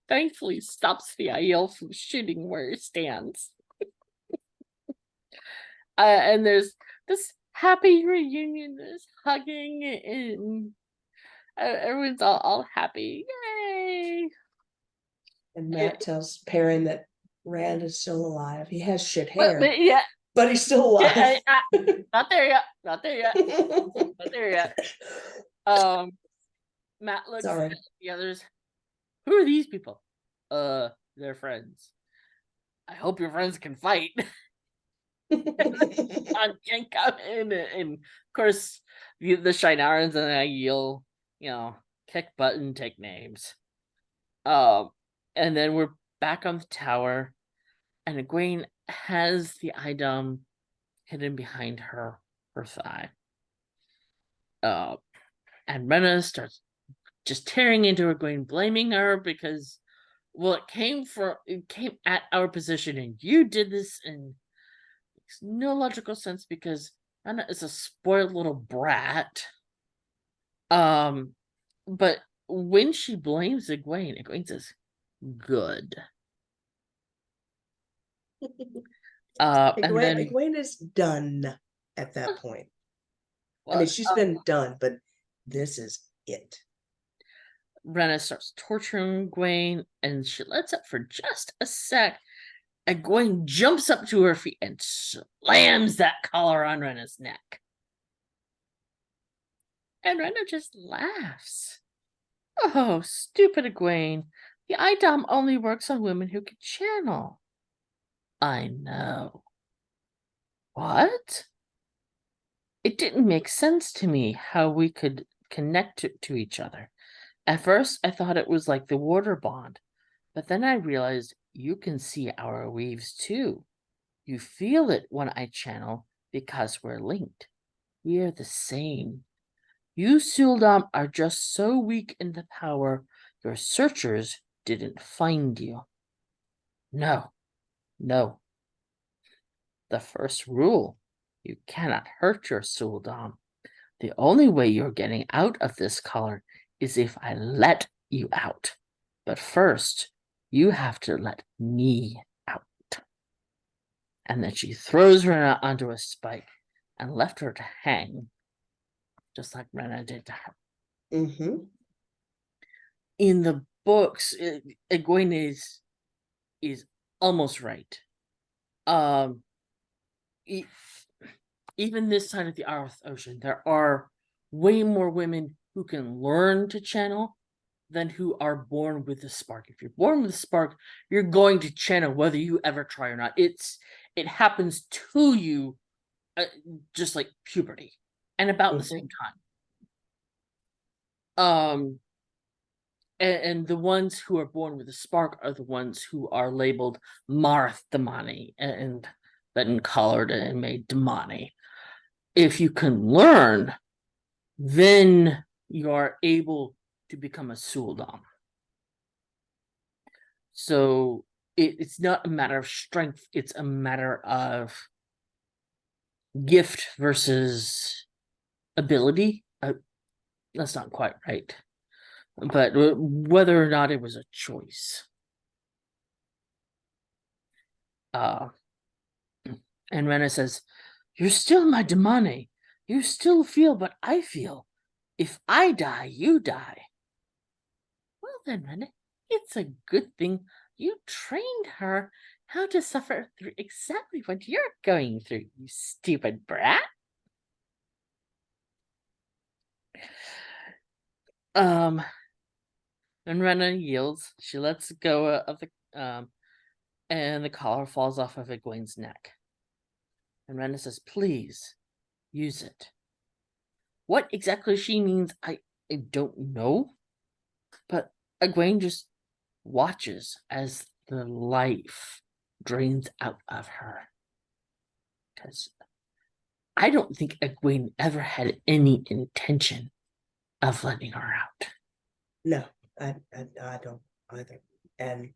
thankfully stops the Aiel from shooting where he stands. And there's this happy reunion, there's hugging, and everyone's all happy. Yay! And Mat tells Perrin that Rand is still alive. He has shit hair. But he's still alive. Not there yet. Not there yet. Not there yet. Mat looks at the others. Who are these people? They're friends. I hope your friends can fight. Can come in, and of course the Shienarans and Aiel, kick button, take names. And then we're back on the tower, and Egwene has the idam hidden behind her thigh. And Rena starts just tearing into Egwene, blaming her because, well, it came at our position, and you did this, and makes no logical sense because Rena is a spoiled little brat. But when she blames Egwene says, "Good." Egwene is done at that point. Well, I mean, she's been done, but this is it. Rena starts torturing Egwene, and she lets up for just a sec. Egwene jumps up to her feet and slams that collar on Rena's neck. And Rena just laughs. Oh, stupid Egwene. The IDOM only works on women who can channel. I know. What? It didn't make sense to me how we could connect to each other. At first, I thought it was like the water bond, but then I realized you can see our weaves too. You feel it when I channel because we're linked. We are the same. You Suldam are just so weak in the power your searchers didn't find you. No, no. The first rule, you cannot hurt your Suldam. The only way you're getting out of this collar is if I let you out. But first, you have to let me out. And then she throws Rena onto a spike and left her to hang, just like Rena did to her. Mm-hmm. In the books, Egwene is almost right. Even this side of the Arth Ocean, there are way more women who can learn to channel than who are born with the spark. If you're born with a spark, you're going to channel whether you ever try or not. It happens to you, just like puberty, and about the same time. And the ones who are born with a spark are the ones who are labeled Marth Damani and then colored and made Damani. If you can learn, then you are able to become a Suldam. So it's not a matter of strength, it's a matter of gift versus ability. That's not quite right. But whether or not it was a choice. And Rena says, "You're still my Damani. You still feel what I feel. If I die, you die." Well then, Rena, it's a good thing you trained her how to suffer through exactly what you're going through, you stupid brat. And Rena yields. She lets go of the and the collar falls off of Egwene's neck. And Rena says, "Please use it." What exactly she means, I don't know. But Egwene just watches as the life drains out of her. Because I don't think Egwene ever had any intention of letting her out. No, I don't either. And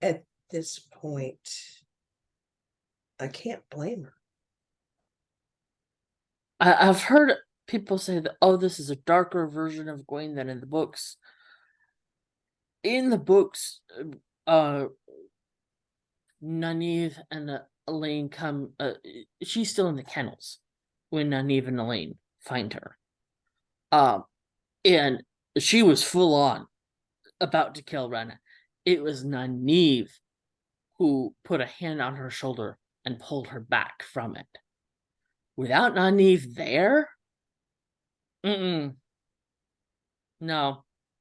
at this point, I can't blame her. I've heard people say that, oh, this is a darker version of Egwene than in the books. In the books, Nynaeve and Elaine come. She's still in the kennels when Nynaeve and Elaine find her. And she was full on about to kill Rena. It was Nynaeve who put a hand on her shoulder and pulled her back from it. Without Nynaeve there, no.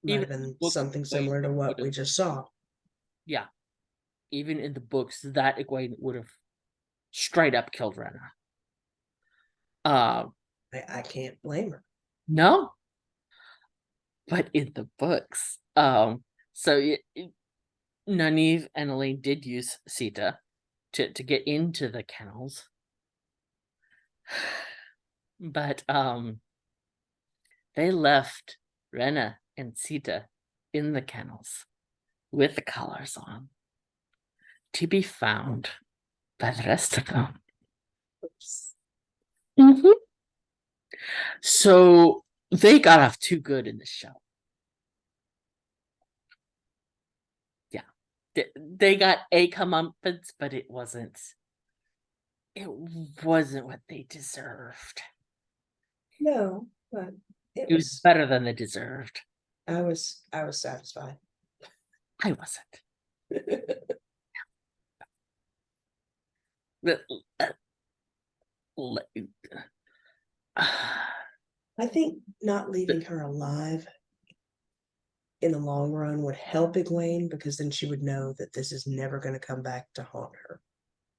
Might have been something similar to what we just saw. Yeah. Even in the books, that Egwene would have straight up killed Rena. I can't blame her. No. But in the books, so Nynaeve and Elaine did use Sita to get into the kennels. But they left Rena and Sita in the kennels with the collars on to be found by the rest of them. Mm-hmm. So they got off too good in the show. Yeah. They got a comeuppance, but it wasn't what they deserved. No, but It was better than they deserved. I was satisfied. I wasn't. But, I think not leaving her alive in the long run would help Egwene, because then she would know that this is never going to come back to haunt her.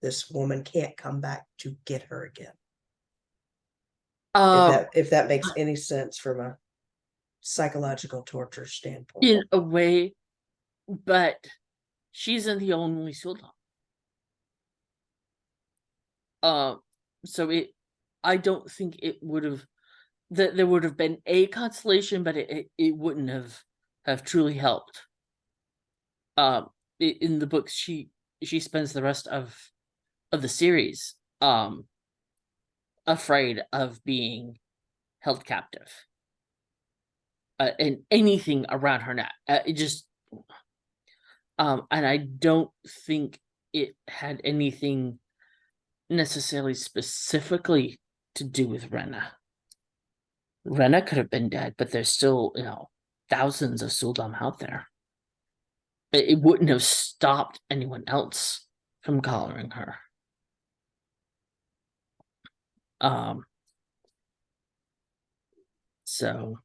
This woman can't come back to get her again. If that makes any sense from a psychological torture standpoint. in a way, but she isn't the only sultan. So I don't think it would have that there would have been a consolation, but it wouldn't have truly helped. In the books, she spends the rest of the series afraid of being held captive, and anything around her neck. It just and I don't think it had anything necessarily specifically to do with Rena. Rena could have been dead, but there's still, thousands of sul'dam out there. It wouldn't have stopped anyone else from collaring her. So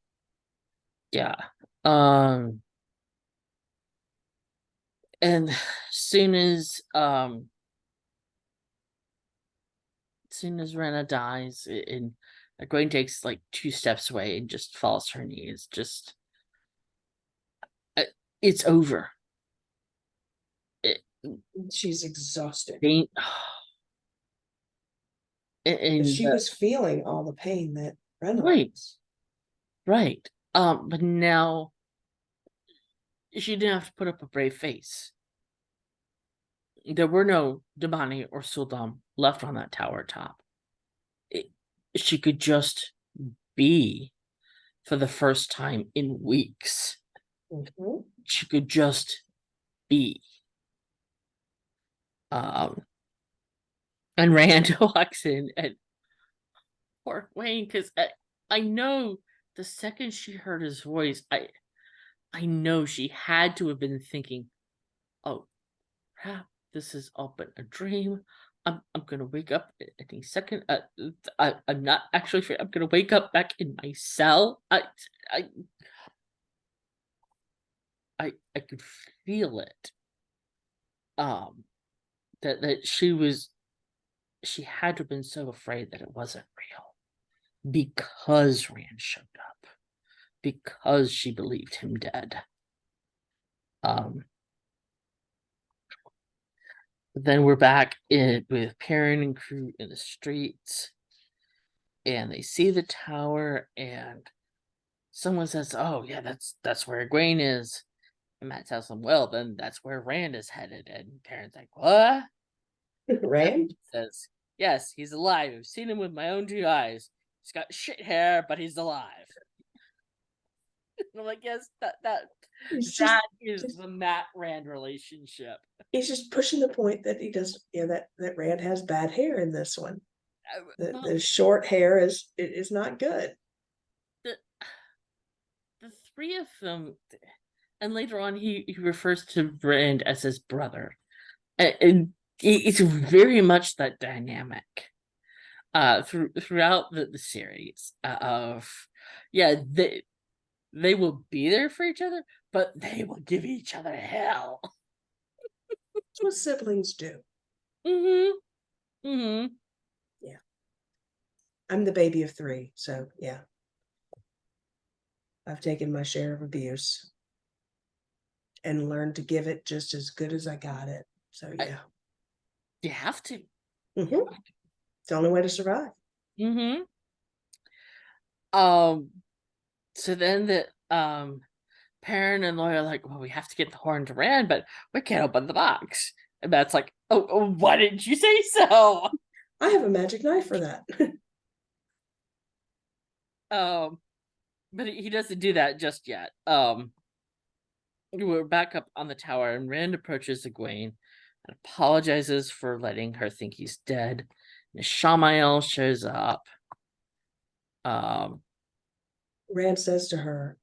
yeah. And soon as Rena dies, and Egwene takes like 2 steps away and just falls to her knees. Just it's over. She's exhausted. And she was feeling all the pain that Rena was. Right. But now she didn't have to put up a brave face. There were no Damani or sul'dam left on that tower top. She could just be, for the first time in weeks. Mm-hmm. She could just be. And Rand walks in, and poor Wayne, because I know the second she heard his voice, I know she had to have been thinking, oh crap, this has all been a dream. I'm gonna wake up any second. I'm not actually sure. I'm gonna wake up back in my cell. I could feel it. That she had to have been so afraid that it wasn't real, because Rand showed up, because she believed him dead. Then we're back with Perrin and crew in the streets, and they see the tower, and someone says, "Oh yeah, that's where Egwene is." And Mat tells them, "Well, then that's where Rand is headed." And Perrin's like, "What?" Rand says, "Yes, he's alive. I've seen him with my own 2 eyes. He's got shit hair, but he's alive." And I'm like, yes, that is the Mat Rand relationship. He's just pushing the point that he doesn't, that Rand has bad hair in this one. The short hair is not good. The 3 of them, and later on he refers to Rand as his brother, and it's very much that dynamic throughout the series of they will be there for each other, but they will give each other hell. That's what siblings do. Yeah. I'm the baby of 3, so yeah. I've taken my share of abuse and learned to give it just as good as I got it. So yeah. You have to. It's the only way to survive. So then the Perrin and Loya are like, well, we have to get the horn to Rand, but we can't open the box. And Matt's like, oh, why didn't you say so? I have a magic knife for that. But he doesn't do that just yet. We're back up on the tower, and Rand approaches Egwene and apologizes for letting her think he's dead. And Shamael shows up. Rand says to her,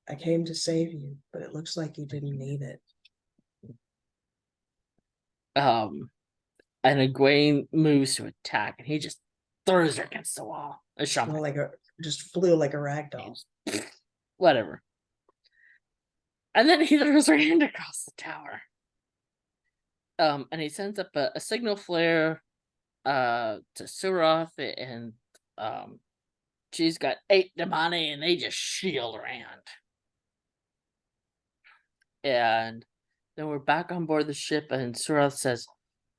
I came to save you, but it looks like you didn't need it. And Egwene moves to attack, and he just throws her against the wall. Just flew like a rag doll. Whatever. And then he throws her hand across the tower. And he sends up a signal flare to Suroth, and she's got 8 Damani, and they just shield Rand. And then we're back on board the ship, and Suroth says,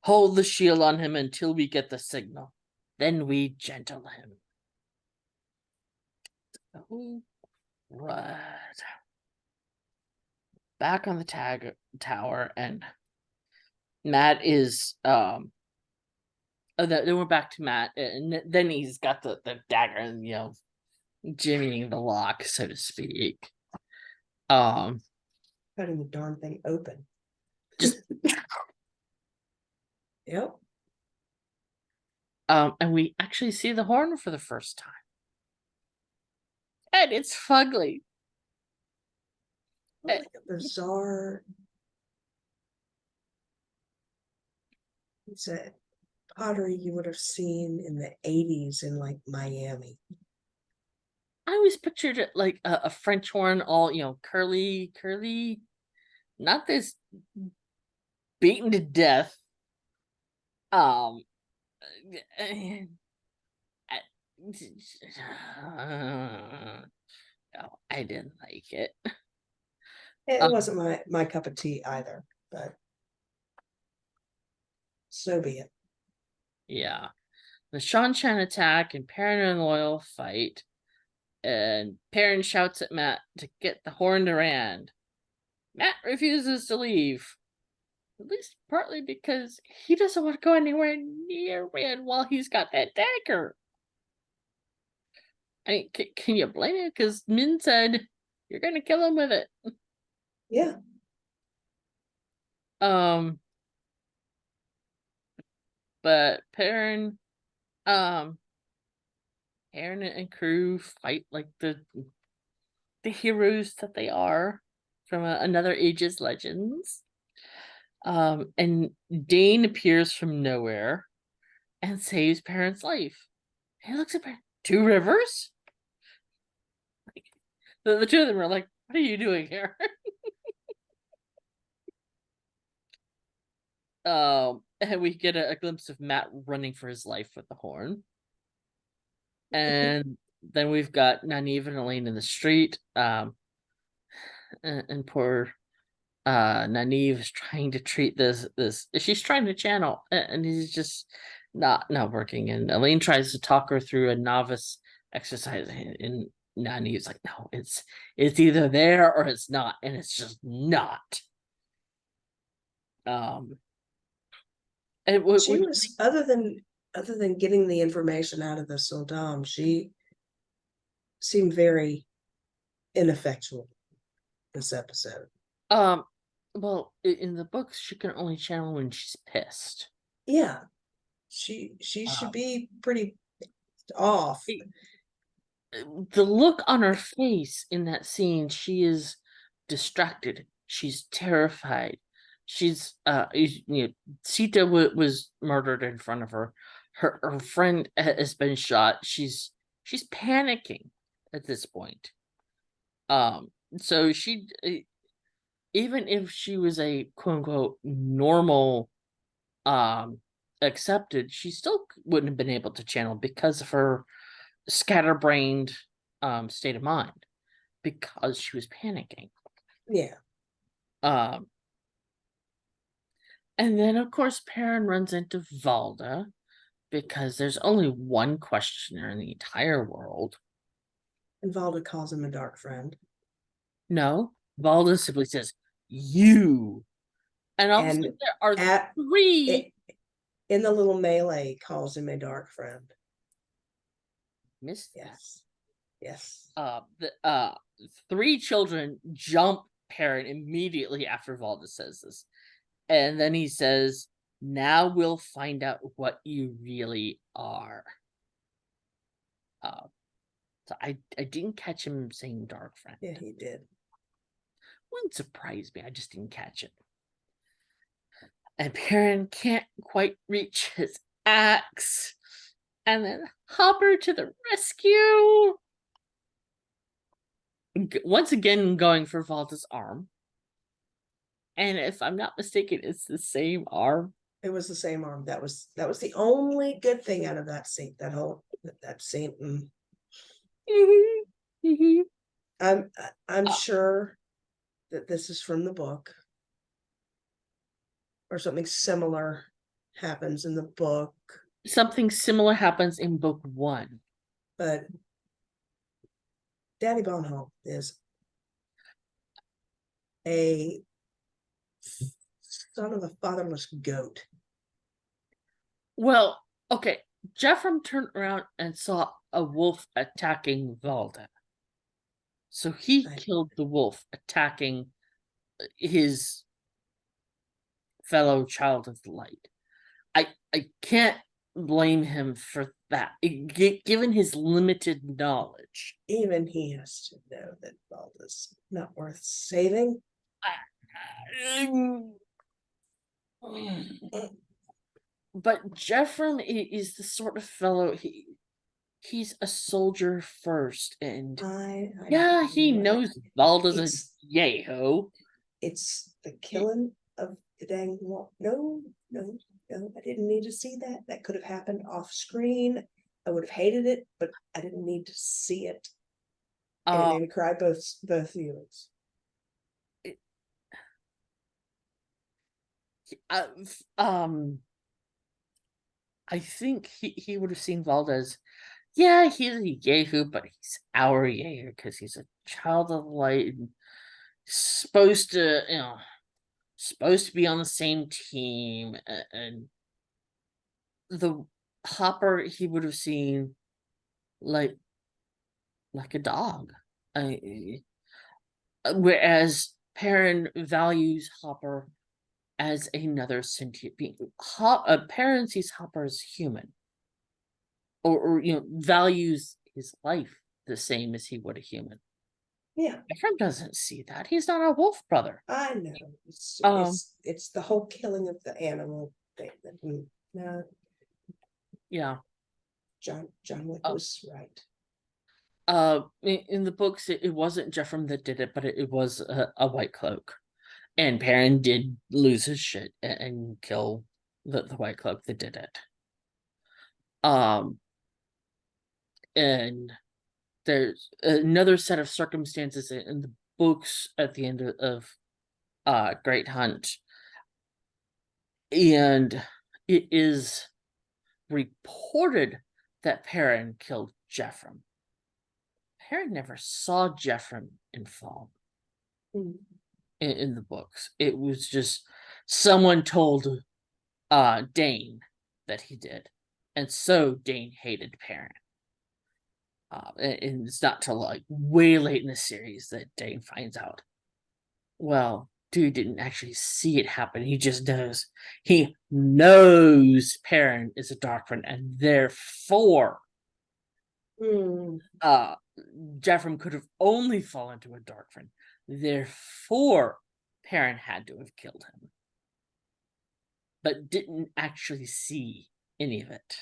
hold the shield on him until we get the signal. Then we gentle him. Oh, what? Back on the tower, and Matt is then we're back to Matt, and then he's got the dagger and jimmying the lock, so to speak. Cutting the darn thing open. Just yep. And we actually see the horn for the first time. And it's fugly. Like a bizarre. It's a pottery you would have seen in the 80s in like Miami. I always pictured it like a French horn, all curly, not this beaten to death. No, I didn't like it. It wasn't my cup of tea either, but so be it. Yeah. The Seanchan attack and Perrin and Loial fight, and Perrin shouts at Matt to get the horn to Rand. Matt refuses to leave, at least partly because he doesn't want to go anywhere near Rand while he's got that dagger. I mean, can you blame him? Because Min said you're going to kill him with it. Yeah. But Perrin and crew fight like the heroes that they are from another Ages Legends. And Dane appears from nowhere and saves Perrin's life. He looks at Perrin. 2 rivers? Like, the two of them are like, what are you doing here? And we get a glimpse of Matt running for his life with the horn. And then we've got Nynaeve and Elain in the street. And poor Nynaeve is trying to treat this she's trying to channel, and he's just not working. And Elain tries to talk her through a novice exercise, and Nynaeve's like, no, it's either there or it's not, and it's just not. She was other than getting the information out of the sul'dam, she seemed very ineffectual this episode. Well, in the books, she can only channel when she's pissed. Yeah, she should be pretty off. The look on her face in that scene, she is distracted. She's terrified. She's Sita was murdered in front of her. Her friend has been shot. She's panicking at this point. So she, even if she was a quote unquote normal accepted, she still wouldn't have been able to channel because of her scatterbrained state of mind, because she was panicking. Yeah. And then of course Perrin runs into Valda, because there's only one questioner in the entire world. And Valda calls him a dark friend. No, Valda simply says, you. And also there are 3 in the little melee, calls him a dark friend. Missed. Yes. The 3 children jump Perrin immediately after Valda says this. And then he says, now we'll find out what you really are. So I didn't catch him saying dark friend. Yeah, he did. Wouldn't surprise me. I just didn't catch it. And Perrin can't quite reach his axe. And then Hopper to the rescue. Once again, going for Valda's arm. And if I'm not mistaken, it's the same arm. It was the same arm. That was the only good thing out of that scene. That scene. I'm sure that this is from the book, or something similar happens in the book. Something similar happens in book 1. But Daddy Bonehelm is a son of a fatherless goat. Well, okay. Jeffrem turned around and saw a wolf attacking Valda. So he killed the wolf attacking his fellow child of the light. I can't blame him for that, given his limited knowledge. Even he has to know that Valda's not worth saving. But Jeffrem is the sort of fellow, he's a soldier first, and he knows Valda's a yay-ho. It's the killing of the dang wolf. No, I didn't need to see that. That could have happened off screen. I would have hated it, but I didn't need to see it. And it made me cry both viewings. I think he would have seen Valda as, yeah, he's a yahoo, but he's our yahoo because he's a child of light and supposed to be on the same team. And the Hopper he would have seen like a dog. Whereas Perrin values Hopper as another sentient being. Perrin sees Hopper as human, or values his life the same as he would a human. Yeah, Jeffrem doesn't see that. He's not a wolf brother. I know. It's the whole killing of the animal thing that yeah. John Wick was right. In the books, it wasn't Jeffrem that did it, but it was a White Cloak, and Perrin did lose his shit and kill the White Cloak that did it. And there's another set of circumstances in the books at the end of Great Hunt, and it is reported that Perrin killed Jeffrem. Perrin never saw Jeffrem in fall. In the books, it was just someone told Dane that he did, and so Dane hated Perrin. And it's not till like way late in the series that Dane finds out, well, dude didn't actually see it happen. He just knows. He knows Perrin is a dark friend, and therefore Jeffrem could have only fallen to a dark friend. Therefore, Perrin had to have killed him, but didn't actually see any of it.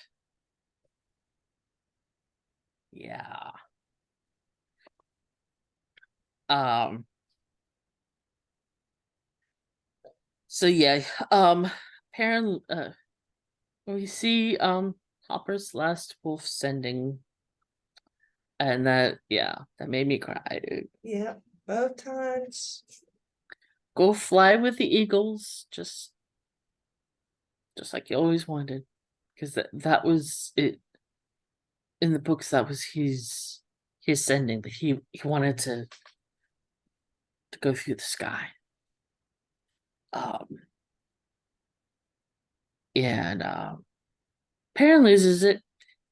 Yeah. So yeah, Perrin, we see Hopper's last wolf sending, and that made me cry, dude. Yeah, both times. Go fly with the eagles, just like you always wanted, because that was it. In the books, that was his sending, that he wanted to go through the sky. And Perrin loses it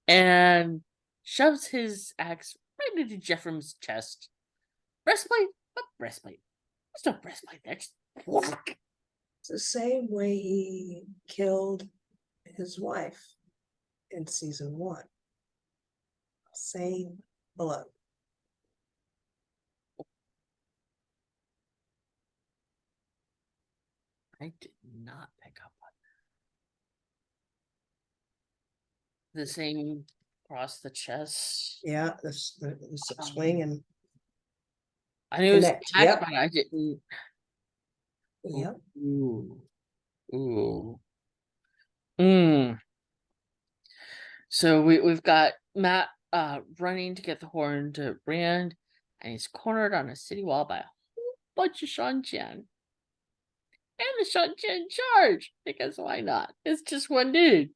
and shoves his axe right into Jeffrem's chest. Breastplate? What breastplate? There's no breastplate there. Just whack. It's the same way he killed his wife in season 1. Same alone. I did not pick up on that. The same across the chest. Yeah, the swing and I knew it was connect. attacked, Yep. but I didn't. Yep. Ooh. Ooh. Mm. So we've got Matt running to get the horn to Rand, and he's cornered on a city wall by a whole bunch of Seanchan. And the Seanchan charge, because why not? It's just one dude.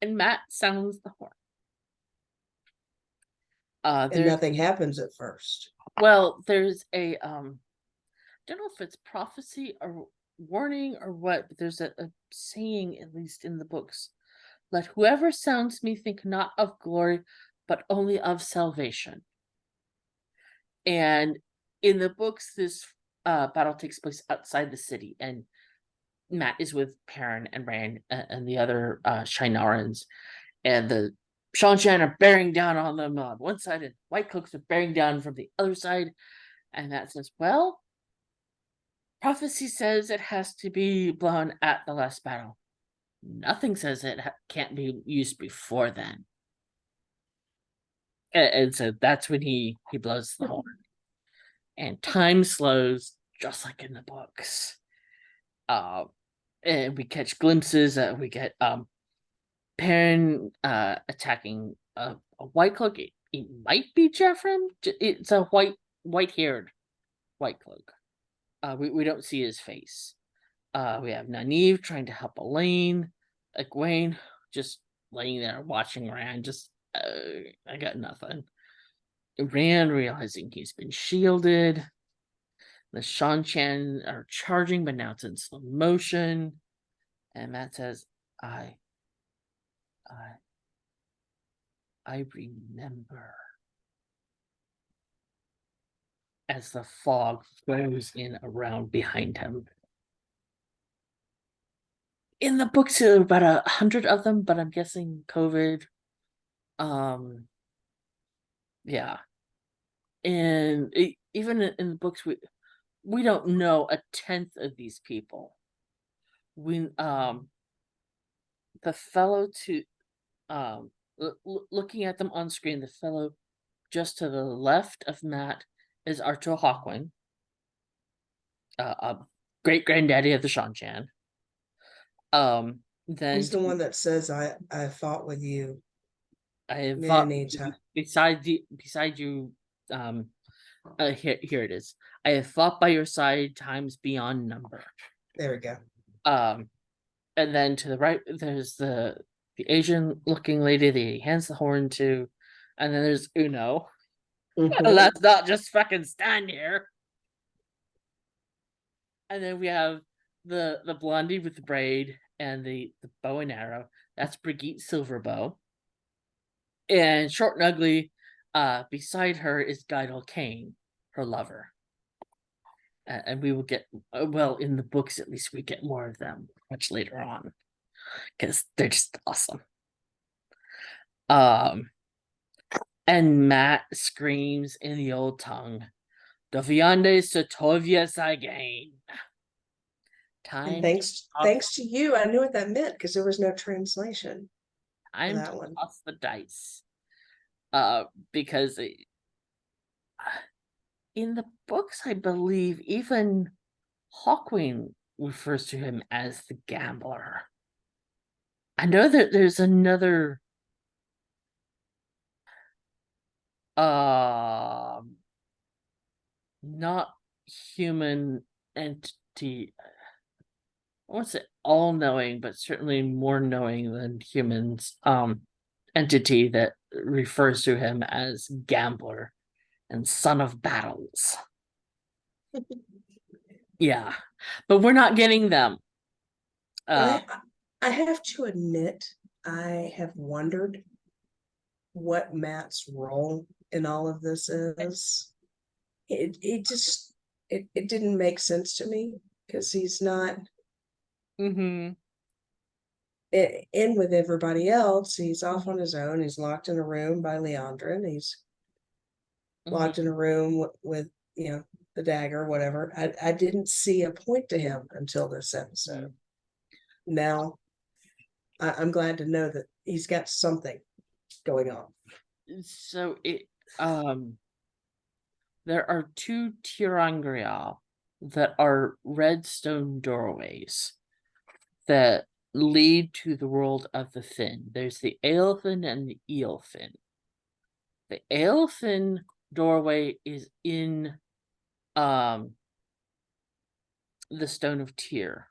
And Matt sounds the horn. And nothing happens at first. Well, there's a don't know if it's prophecy or warning or what, but there's a saying, at least in the books. Let whoever sounds me think not of glory, but only of salvation. And in the books, this battle takes place outside the city, and Matt is with Perrin and Rand and the other Shienarans, and the Seanchan are bearing down on them on one side, and White Cloaks are bearing down from the other side. And Matt says, well, prophecy says it has to be blown at the last battle. Nothing says it can't be used before then. And so that's when he blows the horn. And time slows just like in the books. And we catch glimpses. We get Perrin attacking a White Cloak. It might be Jeffrem. It's a white-haired White Cloak. We don't see his face. We have Nynaeve trying to help Elaine. Egwene just laying there watching Rand. Just I got nothing. Rand realizing he's been shielded. The Seanchan are charging, but now it's in slow motion. And Matt says, I remember. As the fog flows in around behind him. In the books, there are about 100 of them, but I'm guessing COVID. Yeah. And even in the books, we don't know a tenth of these people. We the fellow to looking at them on screen, the fellow just to the left of Matt is Arto Hawkwing, a great granddaddy of the Seanchan. Then he's the one that says, I fought with you. I have fought beside you. Here it is. I have fought by your side times beyond number. There we go. And then to the right, there's the Asian looking lady that he hands the horn to, and then there's Uno. Let's not just fucking stand here. And then we have the blondie with the braid and the bow and arrow. That's Brigitte Silverbow. And short and ugly, beside her is Guidel Kane, her lover. And we will get, well, in the books at least, we get more of them much later on, because they're just awesome. And Matt screams in the old tongue, Doviande Sotovias again. Time. Thanks to you, I knew what that meant because there was no translation. Time to toss the dice. Because in the books, I believe even Hawkwing refers to him as the gambler. I know that there's another not human entity. I won't say all knowing, but certainly more knowing than humans entity that refers to him as gambler and son of battles. Yeah, but we're not getting them. I have to admit, I have wondered what Matt's role in all of this is. It just didn't make sense to me because he's not. in with everybody else. He's off on his own. He's locked in a room by Leandra, and he's locked in a room with, you know, the dagger, whatever. I didn't see a point to him until this episode. Now I'm glad to know that he's got something going on. So there are 2 ter'angreal that are red stone doorways that lead to the world of the Fin. There's the Eilfin and the Eelfin. The Eilfin doorway is in the Stone of Tyr,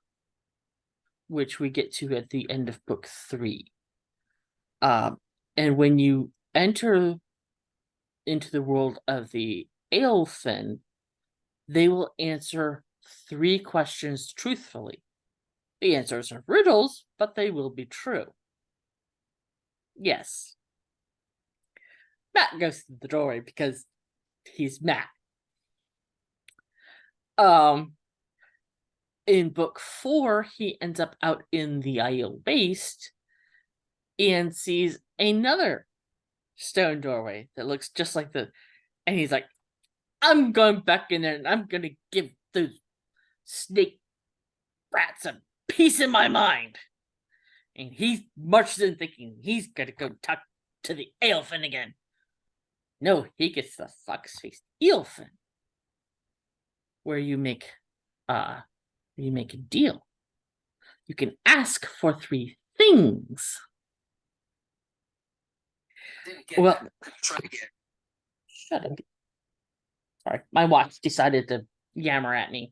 which we get to at the end of book 3. And when you enter into the world of the Eilfin, they will answer 3 questions truthfully. The answers are riddles, but they will be true. Yes. Matt goes through the doorway because he's Matt. In book 4, he ends up out in the Aiel Waste and sees another stone doorway that looks just like and he's like, I'm going back in there and I'm gonna give those snake rats a piece of my mind. And he marches in thinking he's gonna go talk to the Eilfin again. No, he gets the fox-faced Eelfin, where you make a deal. You can ask for 3 things. Well, try again. Shut up. Sorry, my watch decided to yammer at me.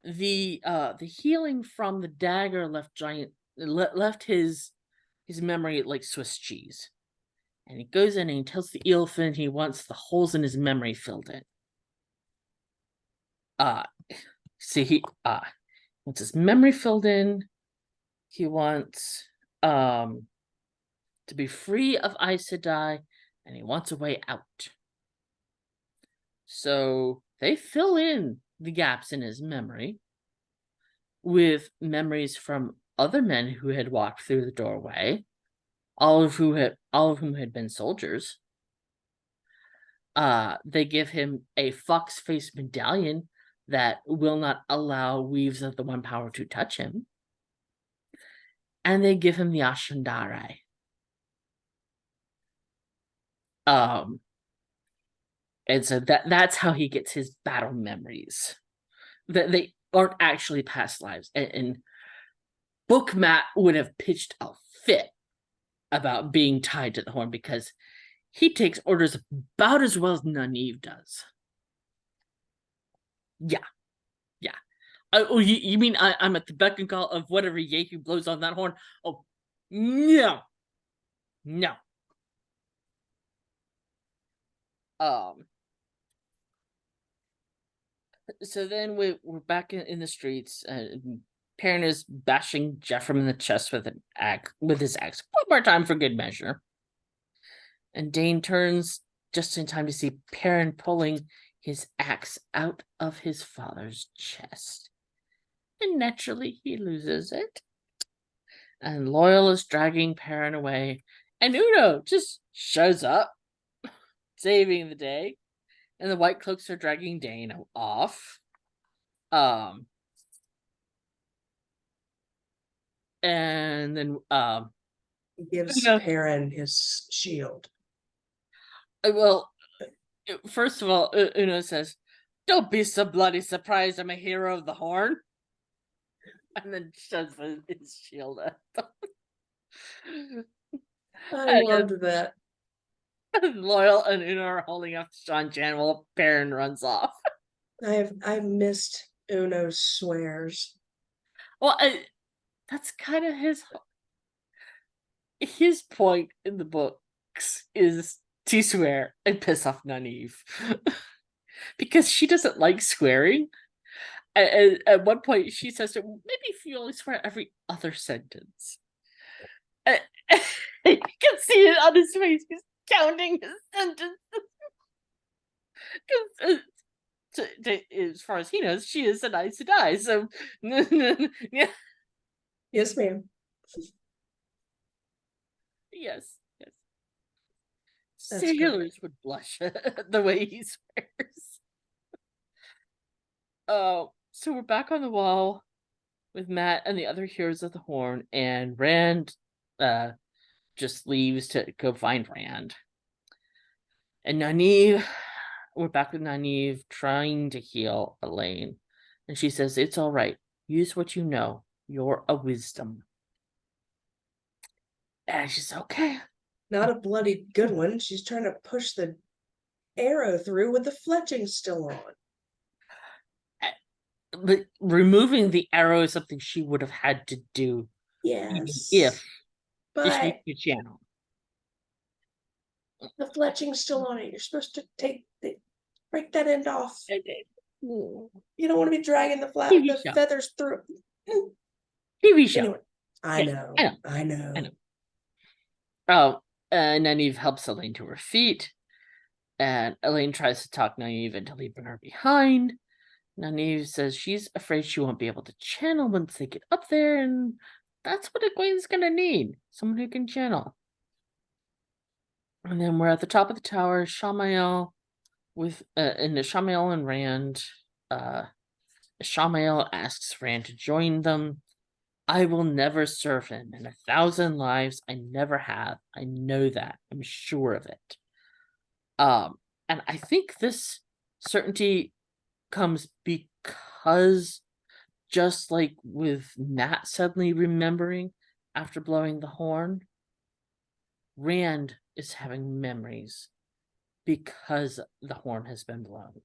The healing from the dagger left his memory like Swiss cheese. And he goes in and he tells the Eelfin he wants the holes in his memory filled in. He wants his memory filled in. He wants to be free of Aes Sedai, and he wants a way out. So they fill in the gaps in his memory with memories from other men who had walked through the doorway, all of whom had been soldiers. They give him a fox-faced medallion that will not allow Weaves of the One Power to touch him. And they give him the Ashendare. And so that's how he gets his battle memories. That they aren't actually past lives. And Book Matt would have pitched a fit about being tied to the horn because he takes orders about as well as Nynaeve does. Yeah. Oh, you mean I'm at the beck and call of whatever Yehu blows on that horn? Oh, no. So then we're back in the streets. Perrin is bashing Jeffrem in the chest with his axe one more time for good measure. And Dane turns just in time to see Perrin pulling his axe out of his father's chest. And naturally, he loses it. And Loial is dragging Perrin away. And Uno just shows up, saving the day. And the White Cloaks are dragging Dane off. And then he gives Perrin his shield. Well, first of all, Uno says, "Don't be so bloody surprised I'm a hero of the horn." And then shoves his shield up. I loved that. Loial and Uno are holding up to Seanchan while Perrin runs off. I've missed Uno's swears. Well, that's kind of his point in the books is to swear and piss off Nynaeve. Because she doesn't like swearing. At one point, she says, maybe if you only swear every other sentence. You can see it on his face. He's counting his sentences. as far as he knows, she is an Aes Sedai. So, yeah, Yes, ma'am. yes, yes. That's great. Sailors would blush the way he swears. Oh, so we're back on the wall with Matt and the other heroes of the Horn, and Rand uh just leaves to go find Rand. And Nynaeve, we're back with Nynaeve trying to heal Elaine. And she says, it's all right. Use what you know. You're a wisdom. And she's okay. Not a bloody good one. She's trying to push the arrow through with the fletching still on. But removing the arrow is something she would have had to do. Yes. If but she could channel. The fletching's still on it. You're supposed to break that end off. You don't want to be dragging the feathers through. TV show. Anyway, I know. Oh, and Nynaeve helps Elaine to her feet. And Elaine tries to talk Nynaeve into leaving her behind. Nynaeve says she's afraid she won't be able to channel once they get up there, and that's what Egwene's gonna need. Someone who can channel. And then we're at the top of the tower, Shamael Shamael and Rand. Shamael asks Rand to join them. I will never serve him in 1,000 lives. I never have. I know that. I'm sure of it. And I think this certainty comes because, just like with Matt suddenly remembering after blowing the horn, Rand is having memories because the horn has been blown.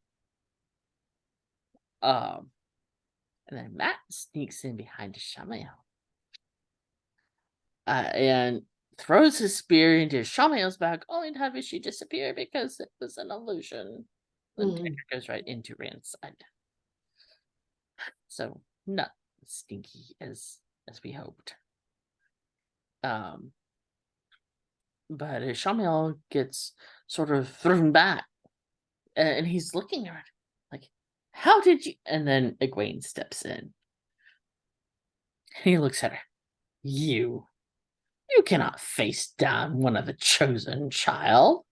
And then Matt sneaks in behind Shamael. And throws his spear into Shamael's back, only to have she disappear because it was an illusion. The dagger goes right into Rand's side. So not stinky as we hoped. But Shamael gets sort of thrown back, and he's looking at her like, how did you? And then Egwene steps in. And he looks at her. You cannot face down one of the chosen, child.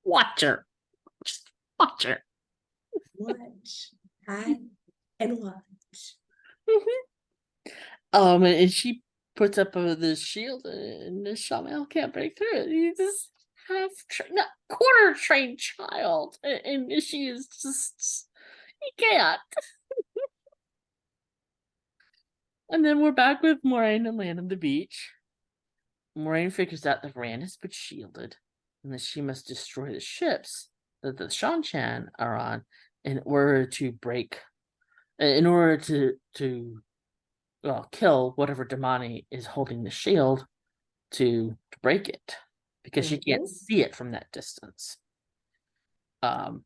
Watch her. Just watch her. Watch. And watch. And she puts up this shield, and Shamael can't break through it. He's this quarter trained child, and she is just, he can't. And then we're back with Moiraine and Lan on the beach. Moiraine figures out that Rand has been shielded, and that she must destroy the ships that the Seanchan are on in order to kill whatever Damani is holding the shield to break it, because she can't see it from that distance. And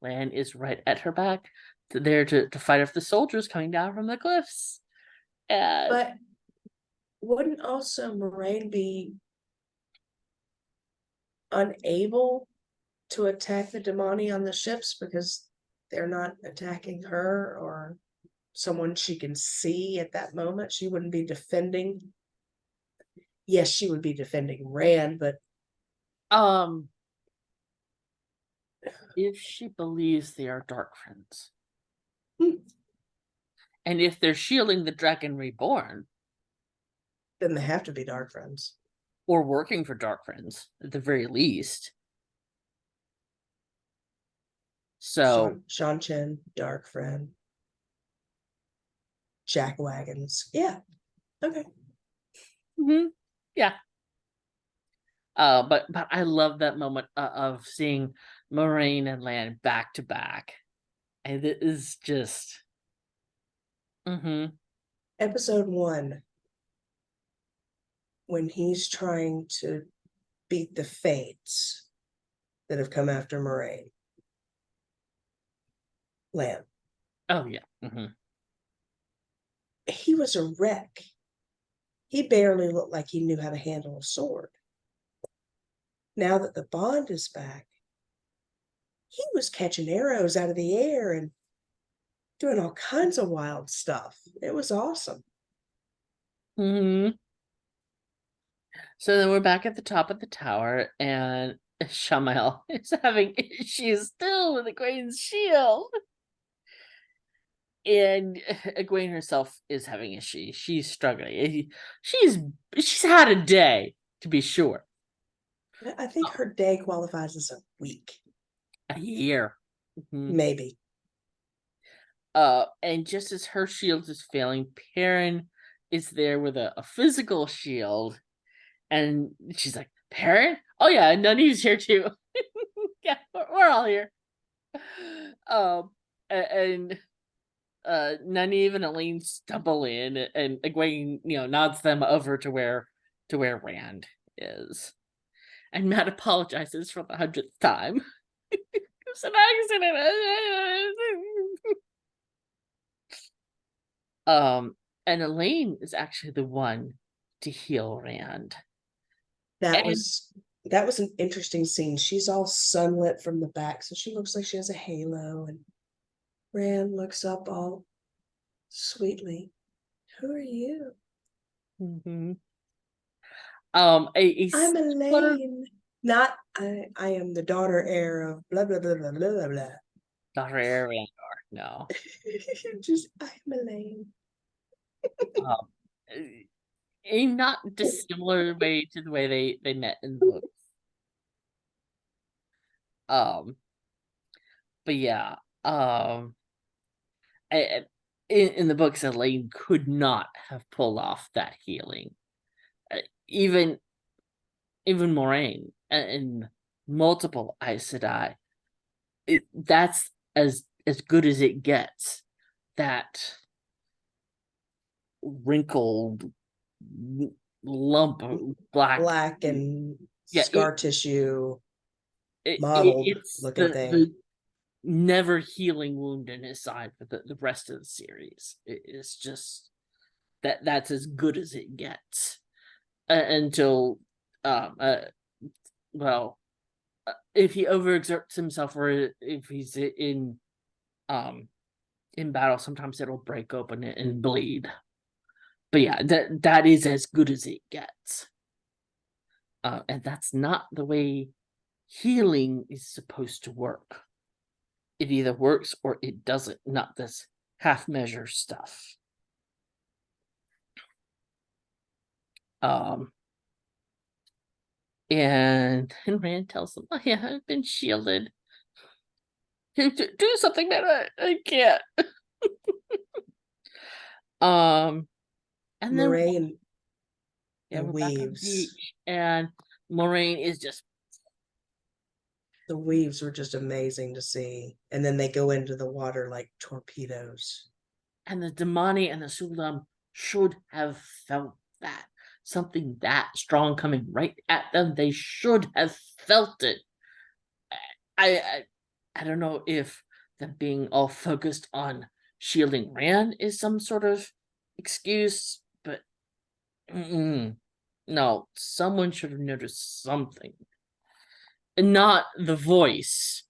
Lan is right at her back, there to fight off the soldiers coming down from the cliffs. But wouldn't also Moiraine be unable to attack the Damani on the ships because they're not attacking her or someone she can see at that moment? She wouldn't be defending. Yes, she would be defending Rand, but if she believes they are dark friends, and if they're shielding the Dragon Reborn, then they have to be dark friends, or working for dark friends at the very least. So Seanchan, dark friend, Jack Wagons, yeah, okay, yeah. But I love that moment of seeing Moiraine and Lan back to back, and it is just Episode 1, when he's trying to beat the fates that have come after Moiraine. Lan. Oh yeah. He was a wreck. He barely looked like he knew how to handle a sword. now that the bond is back, he was catching arrows out of the air and doing all kinds of wild stuff. It was awesome. Hmm. So then we're back at the top of the tower, and Shamael is having issues still with Egwene's shield. And Egwene herself is having issues. She's struggling. She's had a day, to be sure. I think her day qualifies as a week. A year. Maybe. And just as her shield is failing, Perrin is there with a physical shield, and she's like, Perrin? Oh yeah, Nani's here too. Yeah, we're all here. And Nynaeve and Elaine stumble in, and Egwene, nods them over to where Rand is. And Matt apologizes for the 100th time. It was an accident. And Elaine is actually the one to heal Rand. That was an interesting scene. She's all sunlit from the back, so she looks like she has a halo, and Rand looks up all sweetly. Who are you? Mm-hmm. I'm Elaine. Not I am the daughter heir of blah blah blah blah blah blah. Daughter heir Randor. No. Just I'm Elaine. A not dissimilar way to the way they met in the books. But yeah, in the books, Elaine could not have pulled off that healing. Even Moraine and multiple Aes Sedai, that's as good as it gets. That wrinkled lump of black and scar tissue, mottled looking thing. The never healing wound in his side for the rest of the series. It's just that's as good as it gets until if he overexerts himself, or if he's in battle, sometimes it'll break open and bleed. But yeah, that is as good as it gets. And that's not the way healing is supposed to work. It either works or it doesn't, not this half measure stuff. And Rand tells them, oh yeah, I've been shielded. Do something, man. I can't. And Moraine then weaves, and Moraine is just, the weaves were just amazing to see, and then they go into the water like torpedoes. And the Damani and the Suldam should have felt that. Something that strong coming right at them. They should have felt it. I don't know if them being all focused on shielding Rand is some sort of excuse, but no, someone should have noticed something. And not the voice.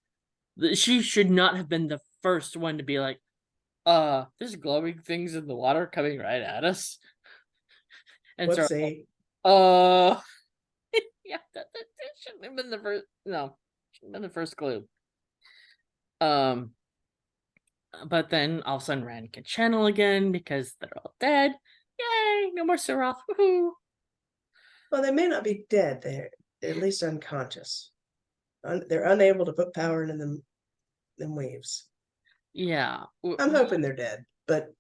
She should not have been the first one to be like, there's glowing things in the water coming right at us. And let's see. Yeah, that shouldn't have been the first. No, shouldn't have been the first clue. But then all of a sudden Rand can channel again because they're all dead. Yay! No more Suroth. Woohoo! Well, they may not be dead. They're at least unconscious. They're unable to put power into them waves. Yeah, I'm hoping they're dead, but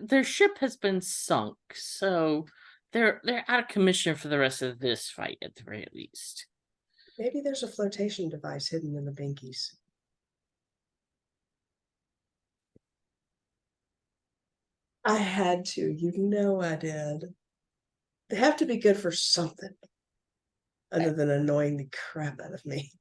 their ship has been sunk, so they're out of commission for the rest of this fight at the very least. Maybe there's a flotation device hidden in the binkies. I had to, I did. They have to be good for something other than annoying the crap out of me.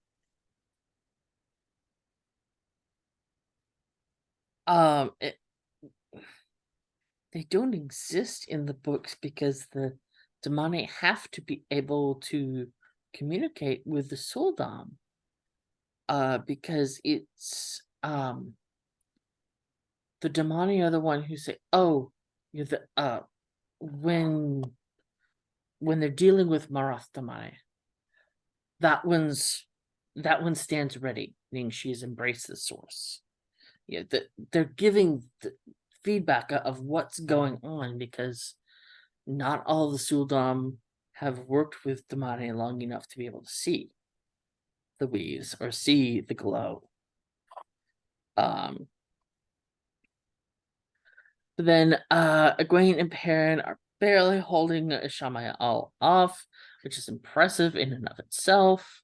They don't exist in the books because the Damani have to be able to communicate with the Sul'dam. Because it's the Damani are the one who say, "Oh, you're the when they're dealing with Marath Damani, that one stands ready," meaning she's embraced the source. Yeah, they're giving the feedback of what's going on, because not all the Sul'dam have worked with Damani long enough to be able to see the weaves or see the glow. But then Egwene and Perrin are barely holding Ishamael off, which is impressive in and of itself.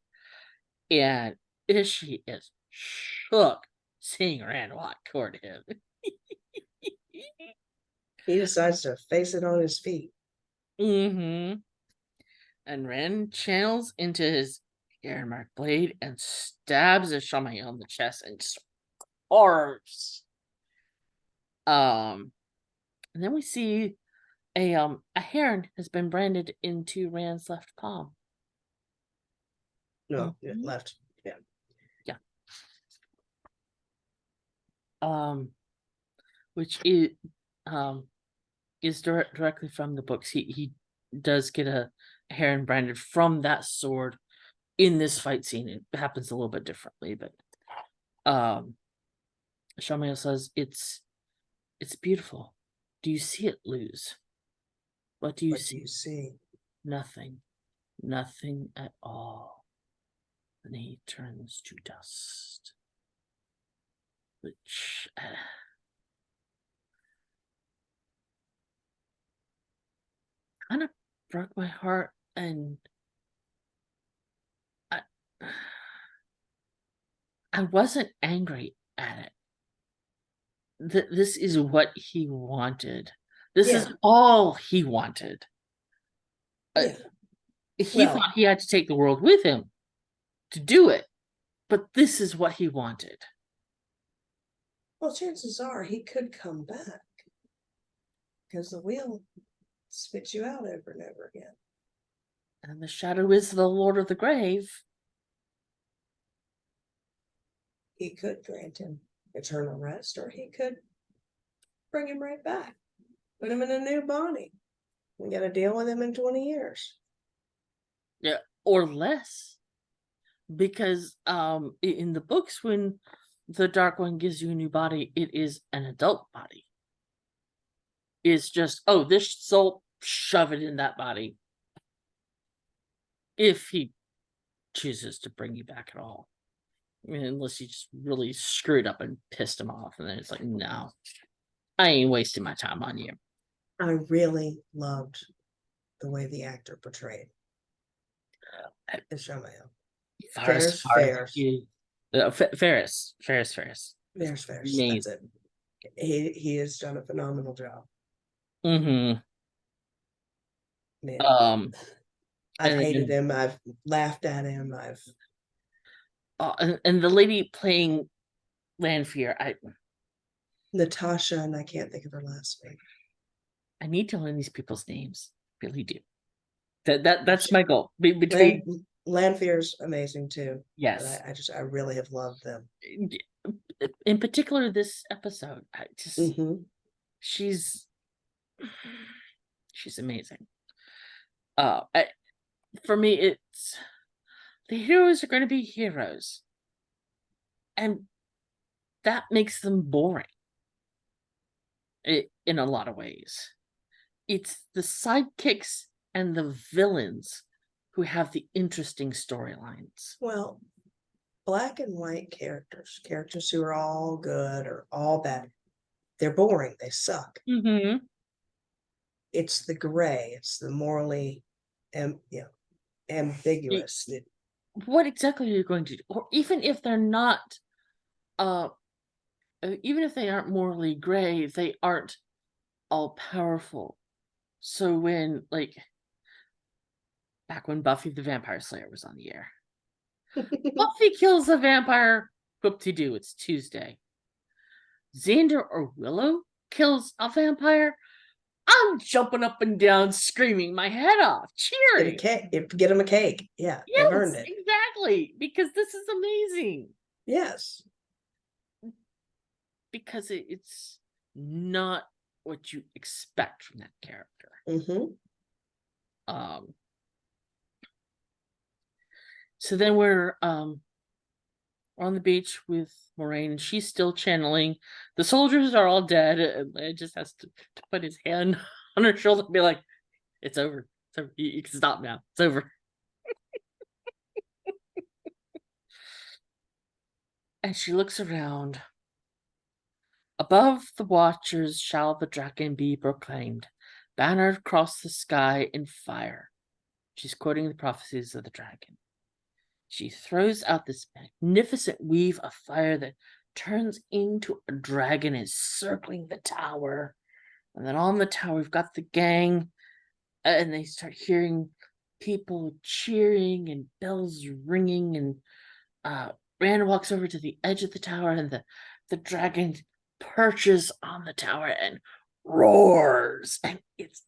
And Ishi is shook seeing Rand walk toward him. He decides to face it on his feet. And Rand channels into his Ironmark blade and stabs Ishamael in the chest and just carves. And then we see a heron has been branded into Rand's left palm. No, left. Yeah. Which is directly from the books. He does get a heron branded from that sword in this fight scene. It happens a little bit differently, but Ishamael says it's beautiful. Do you see it, Luz? What do you see? Nothing. Nothing at all. Then he turns to dust. Which kind of broke my heart, and I wasn't angry at it. This is what he wanted. This is all he wanted. He thought he had to take the world with him to do it, but this is what he wanted. Well, chances are he could come back, because the wheel spits you out over and over again. And the shadow is the Lord of the Grave. He could grant him eternal rest, or he could bring him right back, put him in a new body. We got to deal with him in 20 years. Yeah, or less. Because in the books, when the Dark One gives you a new body, it is an adult body. It's just, oh, this soul, shove it in that body. If he chooses to bring you back at all. I mean, unless you just really screwed up and pissed him off, and then it's like, no, I ain't wasting my time on you. I really loved the way the actor portrayed Ishamael. Ferris. That's it. He has done a phenomenal job. Man. I've hated him. I've laughed at him. And the lady playing Lanfear, Natasha, and I can't think of her last name. I need to learn these people's names. Really do. That's my goal. Between Lanfear's amazing too. Yes. I really have loved them. In particular, this episode. She's amazing. For me, it's the heroes are going to be heroes, and that makes them boring. In a lot of ways, it's the sidekicks and the villains who have the interesting storylines. Well, black and white characters who are all good or all bad, they're boring. They suck. It's the gray. It's the morally, ambiguous. What exactly are you going to do? Or even if they're not, even if they aren't morally gray, they aren't all powerful. So when, like, back when Buffy the Vampire Slayer was on the air, Buffy kills a vampire, whoop-de-doo, it's Tuesday. Xander or Willow kills a vampire, I'm jumping up and down, screaming my head off, Get a cheering. cake, get them a cake. Yeah, they've earned Yes, it. exactly. Because this is amazing. Yes. Because it's not what you expect from that character. Mm-hmm. So then we're on the beach with Moraine, and she's still channeling. The soldiers are all dead, and Lan just has to put his hand on her shoulder and be like, "It's over. It's over. You can stop now. It's over." And she looks around. Above the watchers shall the dragon be proclaimed, bannered across the sky in fire. She's quoting the prophecies of the dragon. She throws out this magnificent weave of fire that turns into a dragon, is circling the tower. And then on the tower, we've got the gang, and they start hearing people cheering and bells ringing. And Rand walks over to the edge of the tower, and the dragon perches on the tower and roars. And it's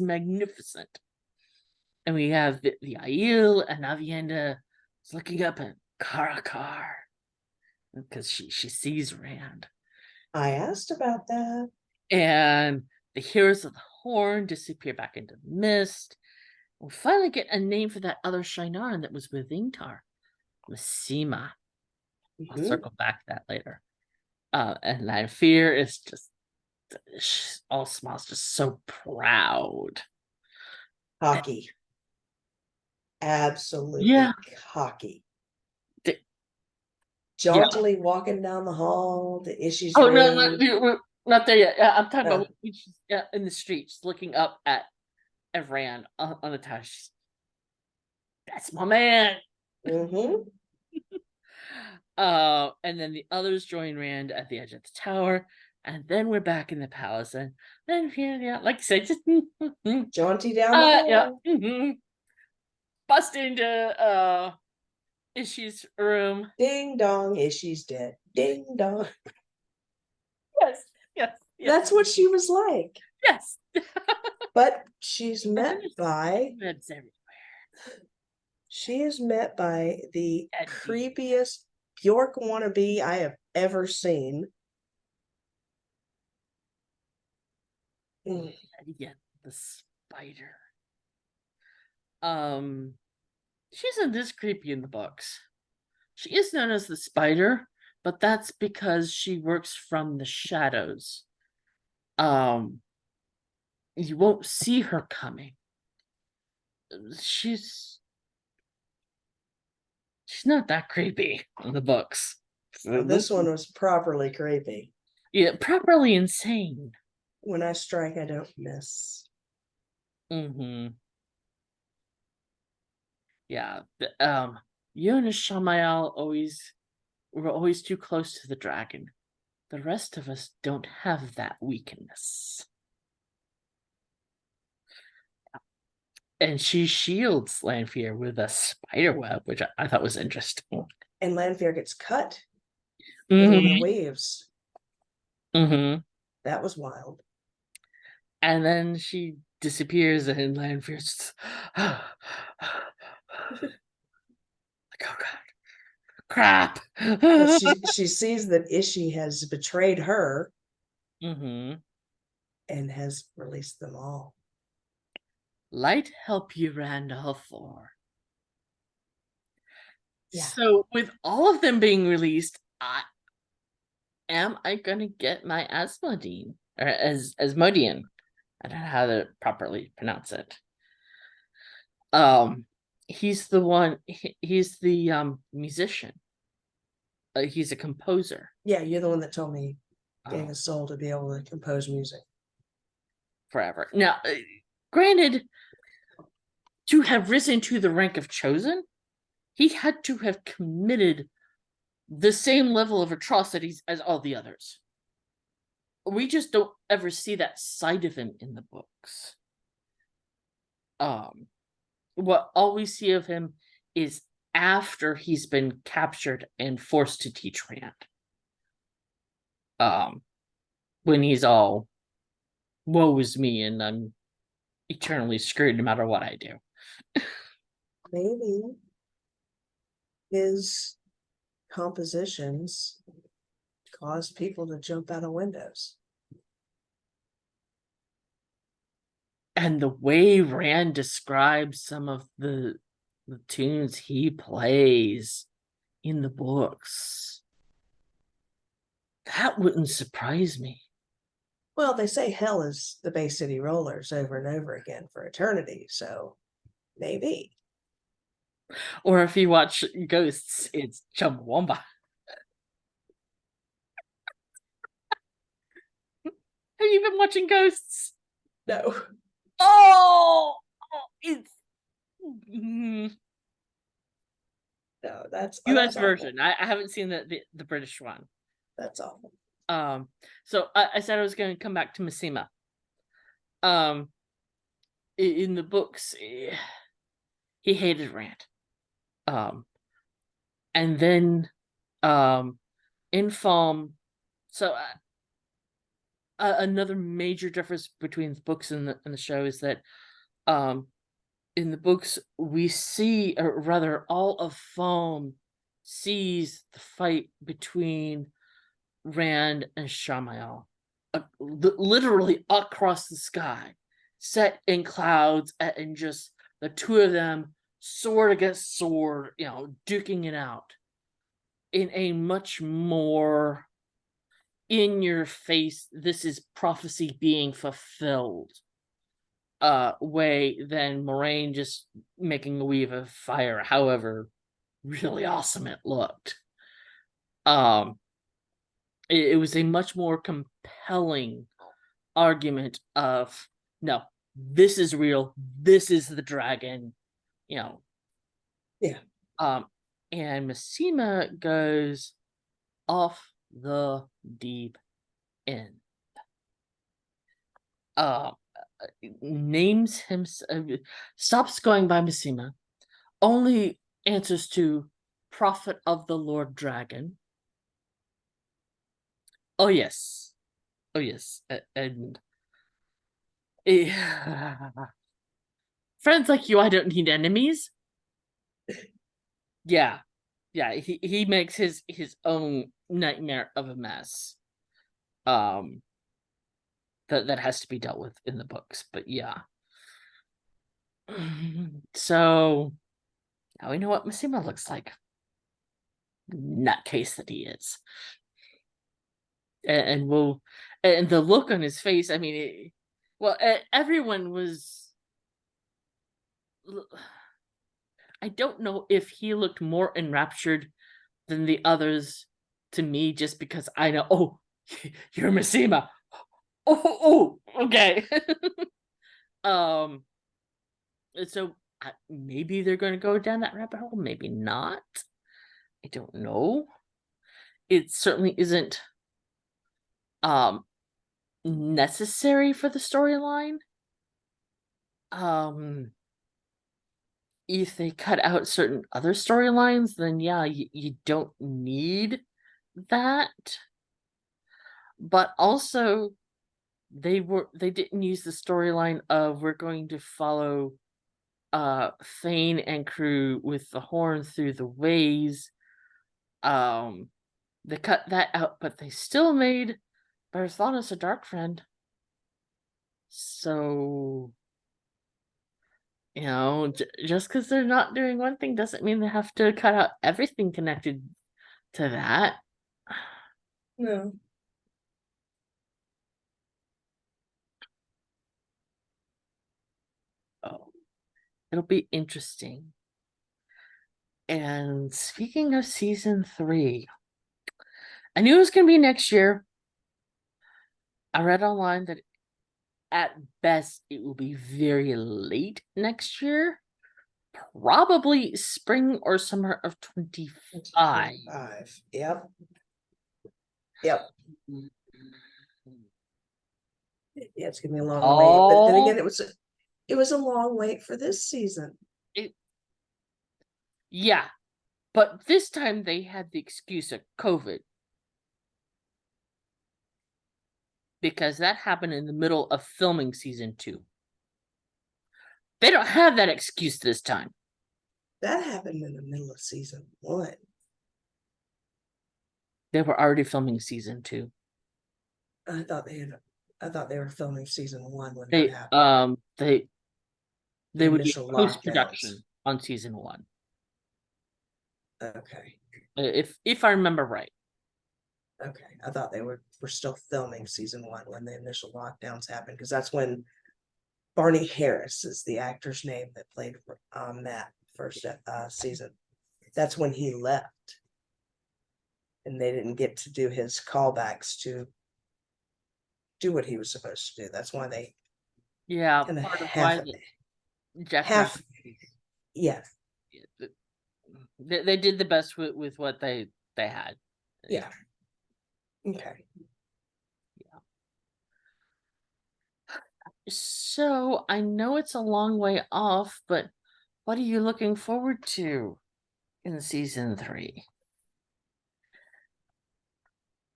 magnificent. And we have the Aiel, and Aviendha is looking up at Karakar because she sees Rand. I asked about that. And the heroes of the Horn disappear back into the mist. We finally get a name for that other Shienaran that was with Ingtar, Masema. I'll circle back to that later. And Lanfear is just all smiles, just so proud. Cocky. Absolutely cocky. Jauntily walking down the hall, the issues. Oh, no, we're not there yet. I'm talking about she's in the streets looking up at Rand on the tower. That's my man. Mm-hmm. And then the others join Rand at the edge of the tower, and then we're back in the palace, and then like I said, just jaunty down the hall. Bust into Ishi's room. Ding dong, Ishi's dead. Ding dong. Yes. That's what she was like. Yes. But she's met by beds everywhere. She is met by the creepiest Bjork wannabe I have ever seen. Yeah, the spider. She isn't this creepy in the books. She is known as the spider, but that's because she works from the shadows. You won't see her coming. She's not that creepy in the books. This one was properly creepy. Yeah, properly insane. When I strike, I don't miss. Yeah. You and Ishamael were always too close to the dragon. The rest of us don't have that weakness. And she shields Lanfear with a spider web, which I thought was interesting. And Lanfear gets cut with one of the waves. That was wild. And then she disappears, and Lanfear's like, oh god, crap. she sees that Ishi has betrayed her and has released them all. Light help you, Randolph. So with all of them being released, am I gonna get my Asmodean or Asmodean? I don't know how to properly pronounce it. He's the one. He's the musician. He's a composer. Yeah, you're the one that told me gave a soul to be able to compose music forever. Now, granted, to have risen to the rank of chosen, he had to have committed the same level of atrocities as all the others. We just don't ever see that side of him in the books. What all we see of him is after he's been captured and forced to teach Rand. When he's all woe is me, and I'm eternally screwed no matter what I do. Maybe his compositions cause people to jump out of windows. And the way Rand describes some of the tunes he plays in the books, that wouldn't surprise me. Well, they say hell is the Bay City Rollers over and over again for eternity, so maybe. Or if you watch Ghosts, it's Chumbawamba. Have you been watching Ghosts? No. It's No, that's US that's version. I haven't seen the British one. That's awful. So I said I was going to come back to Missima. In the books, he hated Rand. And then in Falm, so another major difference between the books and the show is that in the books we see, or rather all of Falm sees the fight between Rand and Shamael, literally across the sky, set in clouds, and just the two of them sword against sword, duking it out in a much more in your face, this is prophecy being fulfilled way than Moraine just making a weave of fire, however really awesome it looked. It was a much more compelling argument of, no, this is real, this is the dragon, Yeah. And Missima goes off the deep end. Names him, stops going by Missima, only answers to prophet of the Lord Dragon. Oh yes, and friends like you, I don't need enemies. Yeah, he makes his own nightmare of a mess. That has to be dealt with in the books, but yeah. So now we know what Missima looks like. Nutcase that he is. And the look on his face, I mean, everyone was, I don't know if he looked more enraptured than the others to me, just because I know, oh, you're Missima. Oh, okay. So maybe they're going to go down that rabbit hole, maybe not. I don't know. It certainly isn't necessary for the storyline. If they cut out certain other storylines, then yeah, you don't need that. But also they didn't use the storyline of, we're going to follow Thane and crew with the horn through the ways. They cut that out, but they still made Barthanas a dark friend. So, just because they're not doing one thing doesn't mean they have to cut out everything connected to that. No. Oh, it'll be interesting. And speaking of season 3, I knew it was going to be next year. I read online that at best it will be very late next year, probably spring or summer of 25. Yep. Yeah, it's gonna be a long wait, but then again, it was a long wait for this season. Yeah, but this time they had the excuse of COVID. because that happened in the middle of filming season 2. They don't have that excuse this time. That happened in the middle of season 1. They were already filming season 2. I thought they were filming season 1 when They that happened. they would do Initial post-production lockdowns. on season 1. Okay. If I remember right. Okay. I thought they were still filming season 1 when the initial lockdowns happened, because that's when Barney Harris is the actor's name that played Matt first season. That's when he left. And they didn't get to do his callbacks to do what he was supposed to do. That's why they Yeah, part of why Jack half. Yeah. They did the best with what they had. Yeah. Okay. Yeah. So I know it's a long way off, but what are you looking forward to in season 3?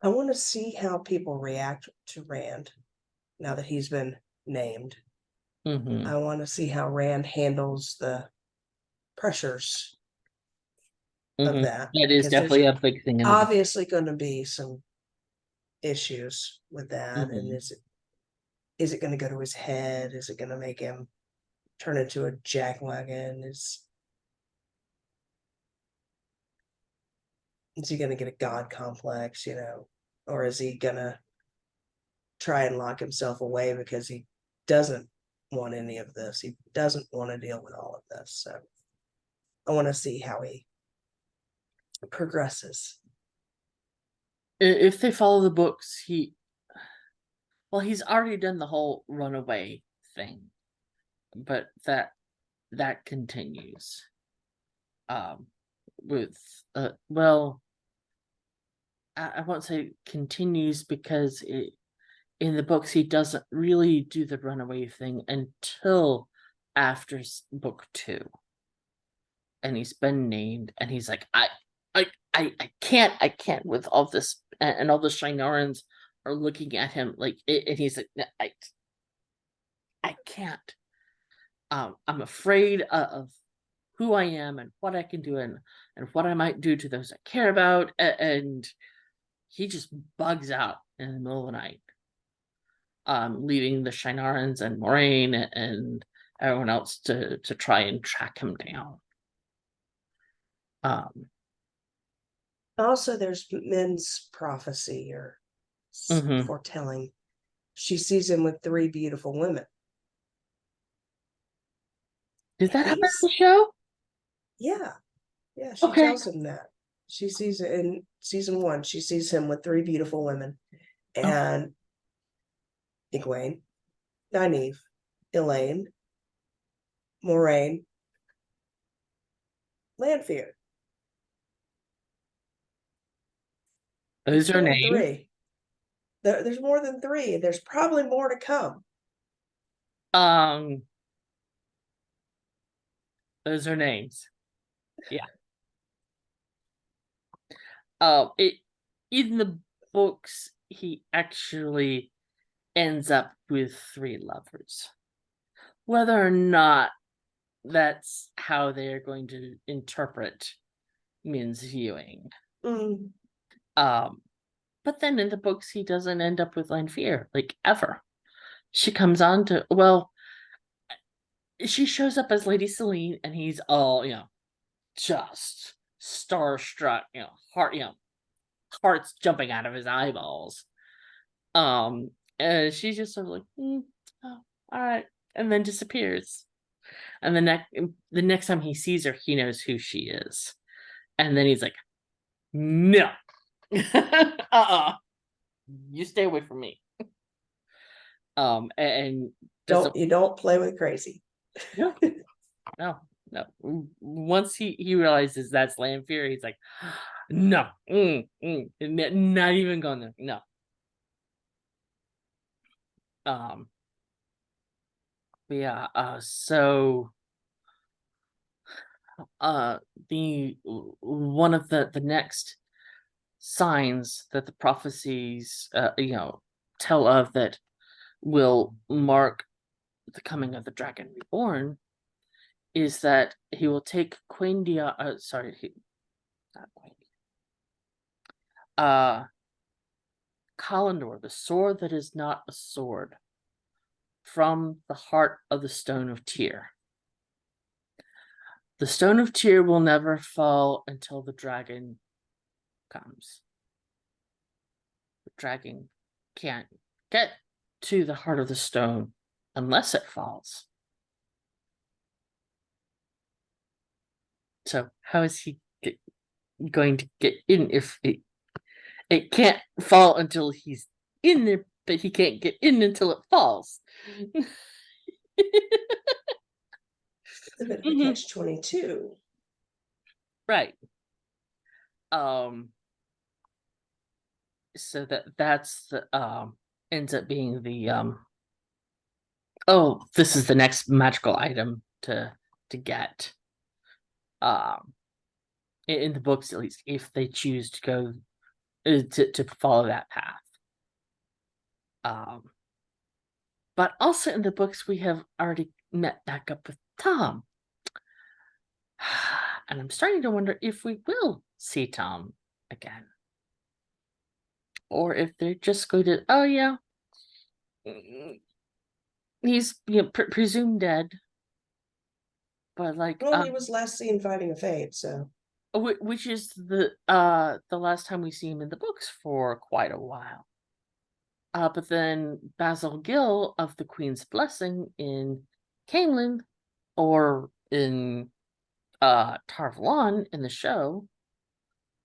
I want to see how people react to Rand now that he's been named. I want to see how Rand handles the pressures of that. That is definitely a big thing. Obviously going to be some issues with that. And is it going to go to his head? Is it going to make him turn into a jackwagon? Is he going to get a god complex, or is he going to try and lock himself away because he doesn't want any of this? He doesn't want to deal with all of this. So I want to see how he progresses. If they follow the books, he's already done the whole runaway thing, but that continues. With I won't say continues, because in the books he doesn't really do the runaway thing until after book 2, and he's been named, and he's like, I can't with all this, and all the Shienarans are looking at him like, and he's like, I can't. I'm afraid of who I am and what I can do, and what I might do to those I care about, and he just bugs out in the middle of the night, leaving the Shienarans and Moiraine and everyone else to try and track him down. Also, there's Min's prophecy or foretelling. She sees him with 3 beautiful women. Did that happen in the show? Yeah. Yeah, she tells him that. She sees it in season 1. She sees him with 3 beautiful women. And Egwene, Nynaeve, Elaine, Moiraine, Lanfear. Those are names. 3. There's more than 3. There's probably more to come. Those are names. Yeah. In the books, he actually ends up with 3 lovers. Whether or not that's how they're going to interpret Min's viewing. But then in the books, he doesn't end up with Lanfear, like, ever. She comes on to, she shows up as Lady Selene, and he's all, just starstruck, hearts jumping out of his eyeballs. And she's just sort of like, oh, all right, and then disappears. And the next time he sees her, he knows who she is. And then he's like, no. You stay away from me. And you don't play with crazy. No. Once he realizes that's Lanfear, he's like, no, not even going there. No. So the one of the next signs that the prophecies tell of that will mark the coming of the Dragon Reborn is that he will take Quaindia, not Quaindia, Kalendor, the sword that is not a sword, from the heart of the Stone of Tyr. The Stone of Tyr will never fall until the dragon comes. The dragon can't get to the heart of the stone unless it falls. So how is he going to get in if it can't fall until he's in there, but he can't get in until it falls? A bit of a catch-22. Right. So that's the ends up being the oh, this is the next magical item to get. In the books, at least, if they choose to go to follow that path. But also in the books, we have already met back up with Tom. And I'm starting to wonder if we will see Tom again. Or if they're just going to, oh yeah, he's presumed dead. But like, well, he was last seen fighting a fate, so which is the last time we see him in the books for quite a while. But then Basilgil of the Queen's Blessing in Caemlyn, or in Tar Valon in the show,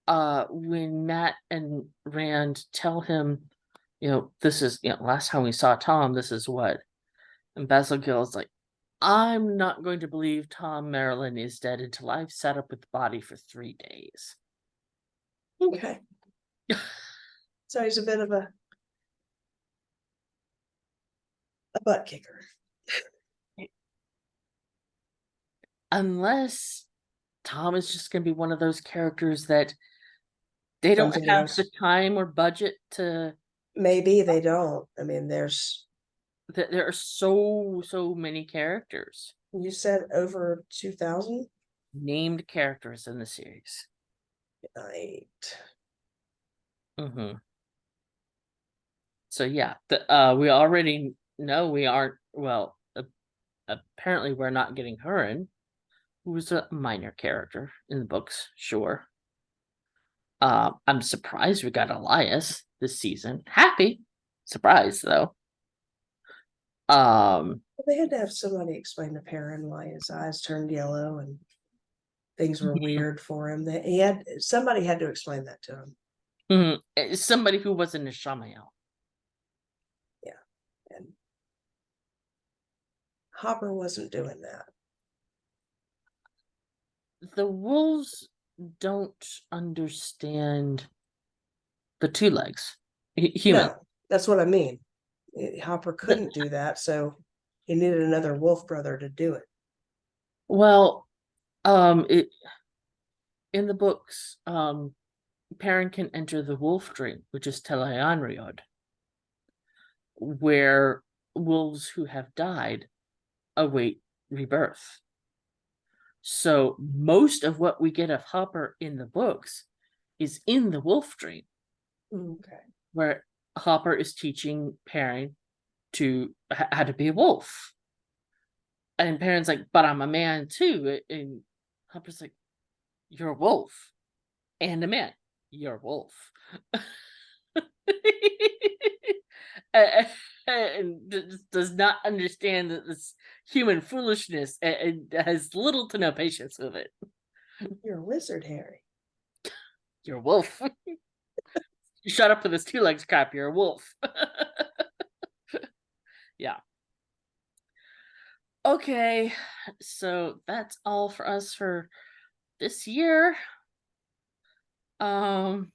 when Mat and Rand tell him, this is, last time we saw Tom, this is what, and Basilgil is like, I'm not going to believe Tom Merrilin is dead until I've sat up with the body for 3 days. Okay. So he's a bit of a butt kicker. Unless Tom is just going to be one of those characters that they don't have the time or budget to. Maybe they don't. I mean, there are so many characters. You said over 2,000 named characters in the series. Right. So yeah, we already know we aren't. Well, apparently we're not getting Hurin, who's a minor character in the books. Sure. I'm surprised we got Elias this season. Happy, surprised though. They had to have somebody explain to Perrin why his eyes turned yellow and things were weird for him. That somebody had to explain that to him. Somebody who wasn't a Ishamael. Yeah, and Hopper wasn't doing that. The wolves don't understand the two legs. Human. No, that's what I mean. Hopper couldn't do that, so he needed another wolf brother to do it. Well, in the books, Perrin can enter the wolf dream, which is Tel'aran'rhiod, where wolves who have died await rebirth. So most of what we get of Hopper in the books is in the wolf dream. Okay. Where Hopper is teaching Perrin how to be a wolf. And Perrin's like, but I'm a man too. And Hopper's like, you're a wolf. And a man. You're a wolf. And does not understand that this human foolishness and has little to no patience with it. You're a wizard, Harry. You're a wolf. You shut up with this 2 legs crap. You're a wolf. Yeah. Okay, so that's all for us for this year. Gone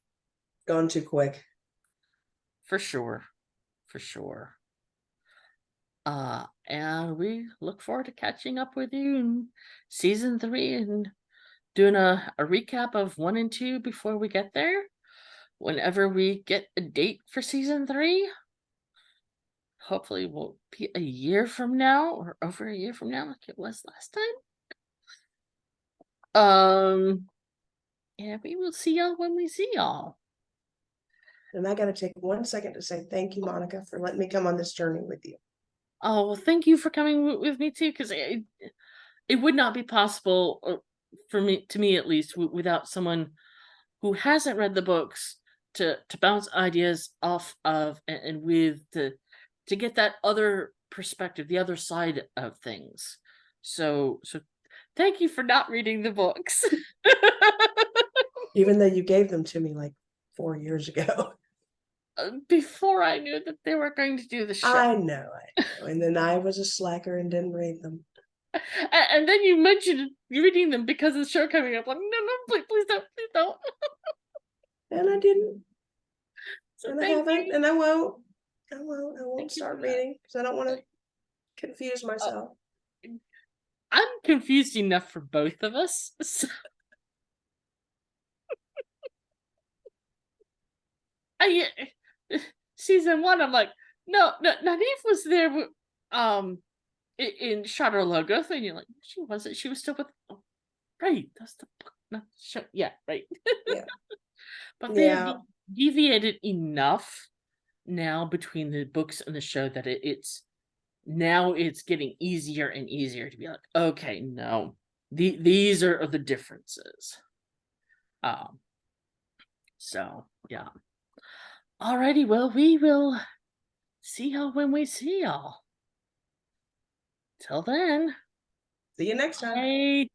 too quick. For sure. And we look forward to catching up with you in season 3 and doing a recap of 1 and 2 before we get there. Whenever we get a date for season 3. hopefully will be a year from now or over a year from now, like it was last time. Yeah, we will see y'all when we see y'all. And I gotta take 1 second to say thank you, Monica, for letting me come on this journey with you. Oh, well, thank you for coming with me too, because it would not be possible for me, to me at least, without someone who hasn't read the books to bounce ideas off of, and with to get that other perspective, the other side of things. So thank you for not reading the books. Even though you gave them to me like 4 years ago. Before I knew that they were going to do the show. I know. And then I was a slacker and didn't read them. And then you mentioned reading them because of the show coming up. Like, no, please don't, please don't. And I didn't. So And I thank haven't, you. and I won't. I won't Thank you start for that. reading because I don't want to confuse myself. I'm confused enough for both of us. So. Season 1, I'm like, no, Nynaeve was there in Shadar Logoth, and you're like, she wasn't. She was still with. Oh, right, that's the book. No, show. Yeah, right. Yeah. But they have deviated enough now between the books and the show that it's now it's getting easier and easier to be like, okay, no, these are the differences. So yeah. Alrighty, well, we will see y'all when we see y'all. Till then. See you next time. Bye.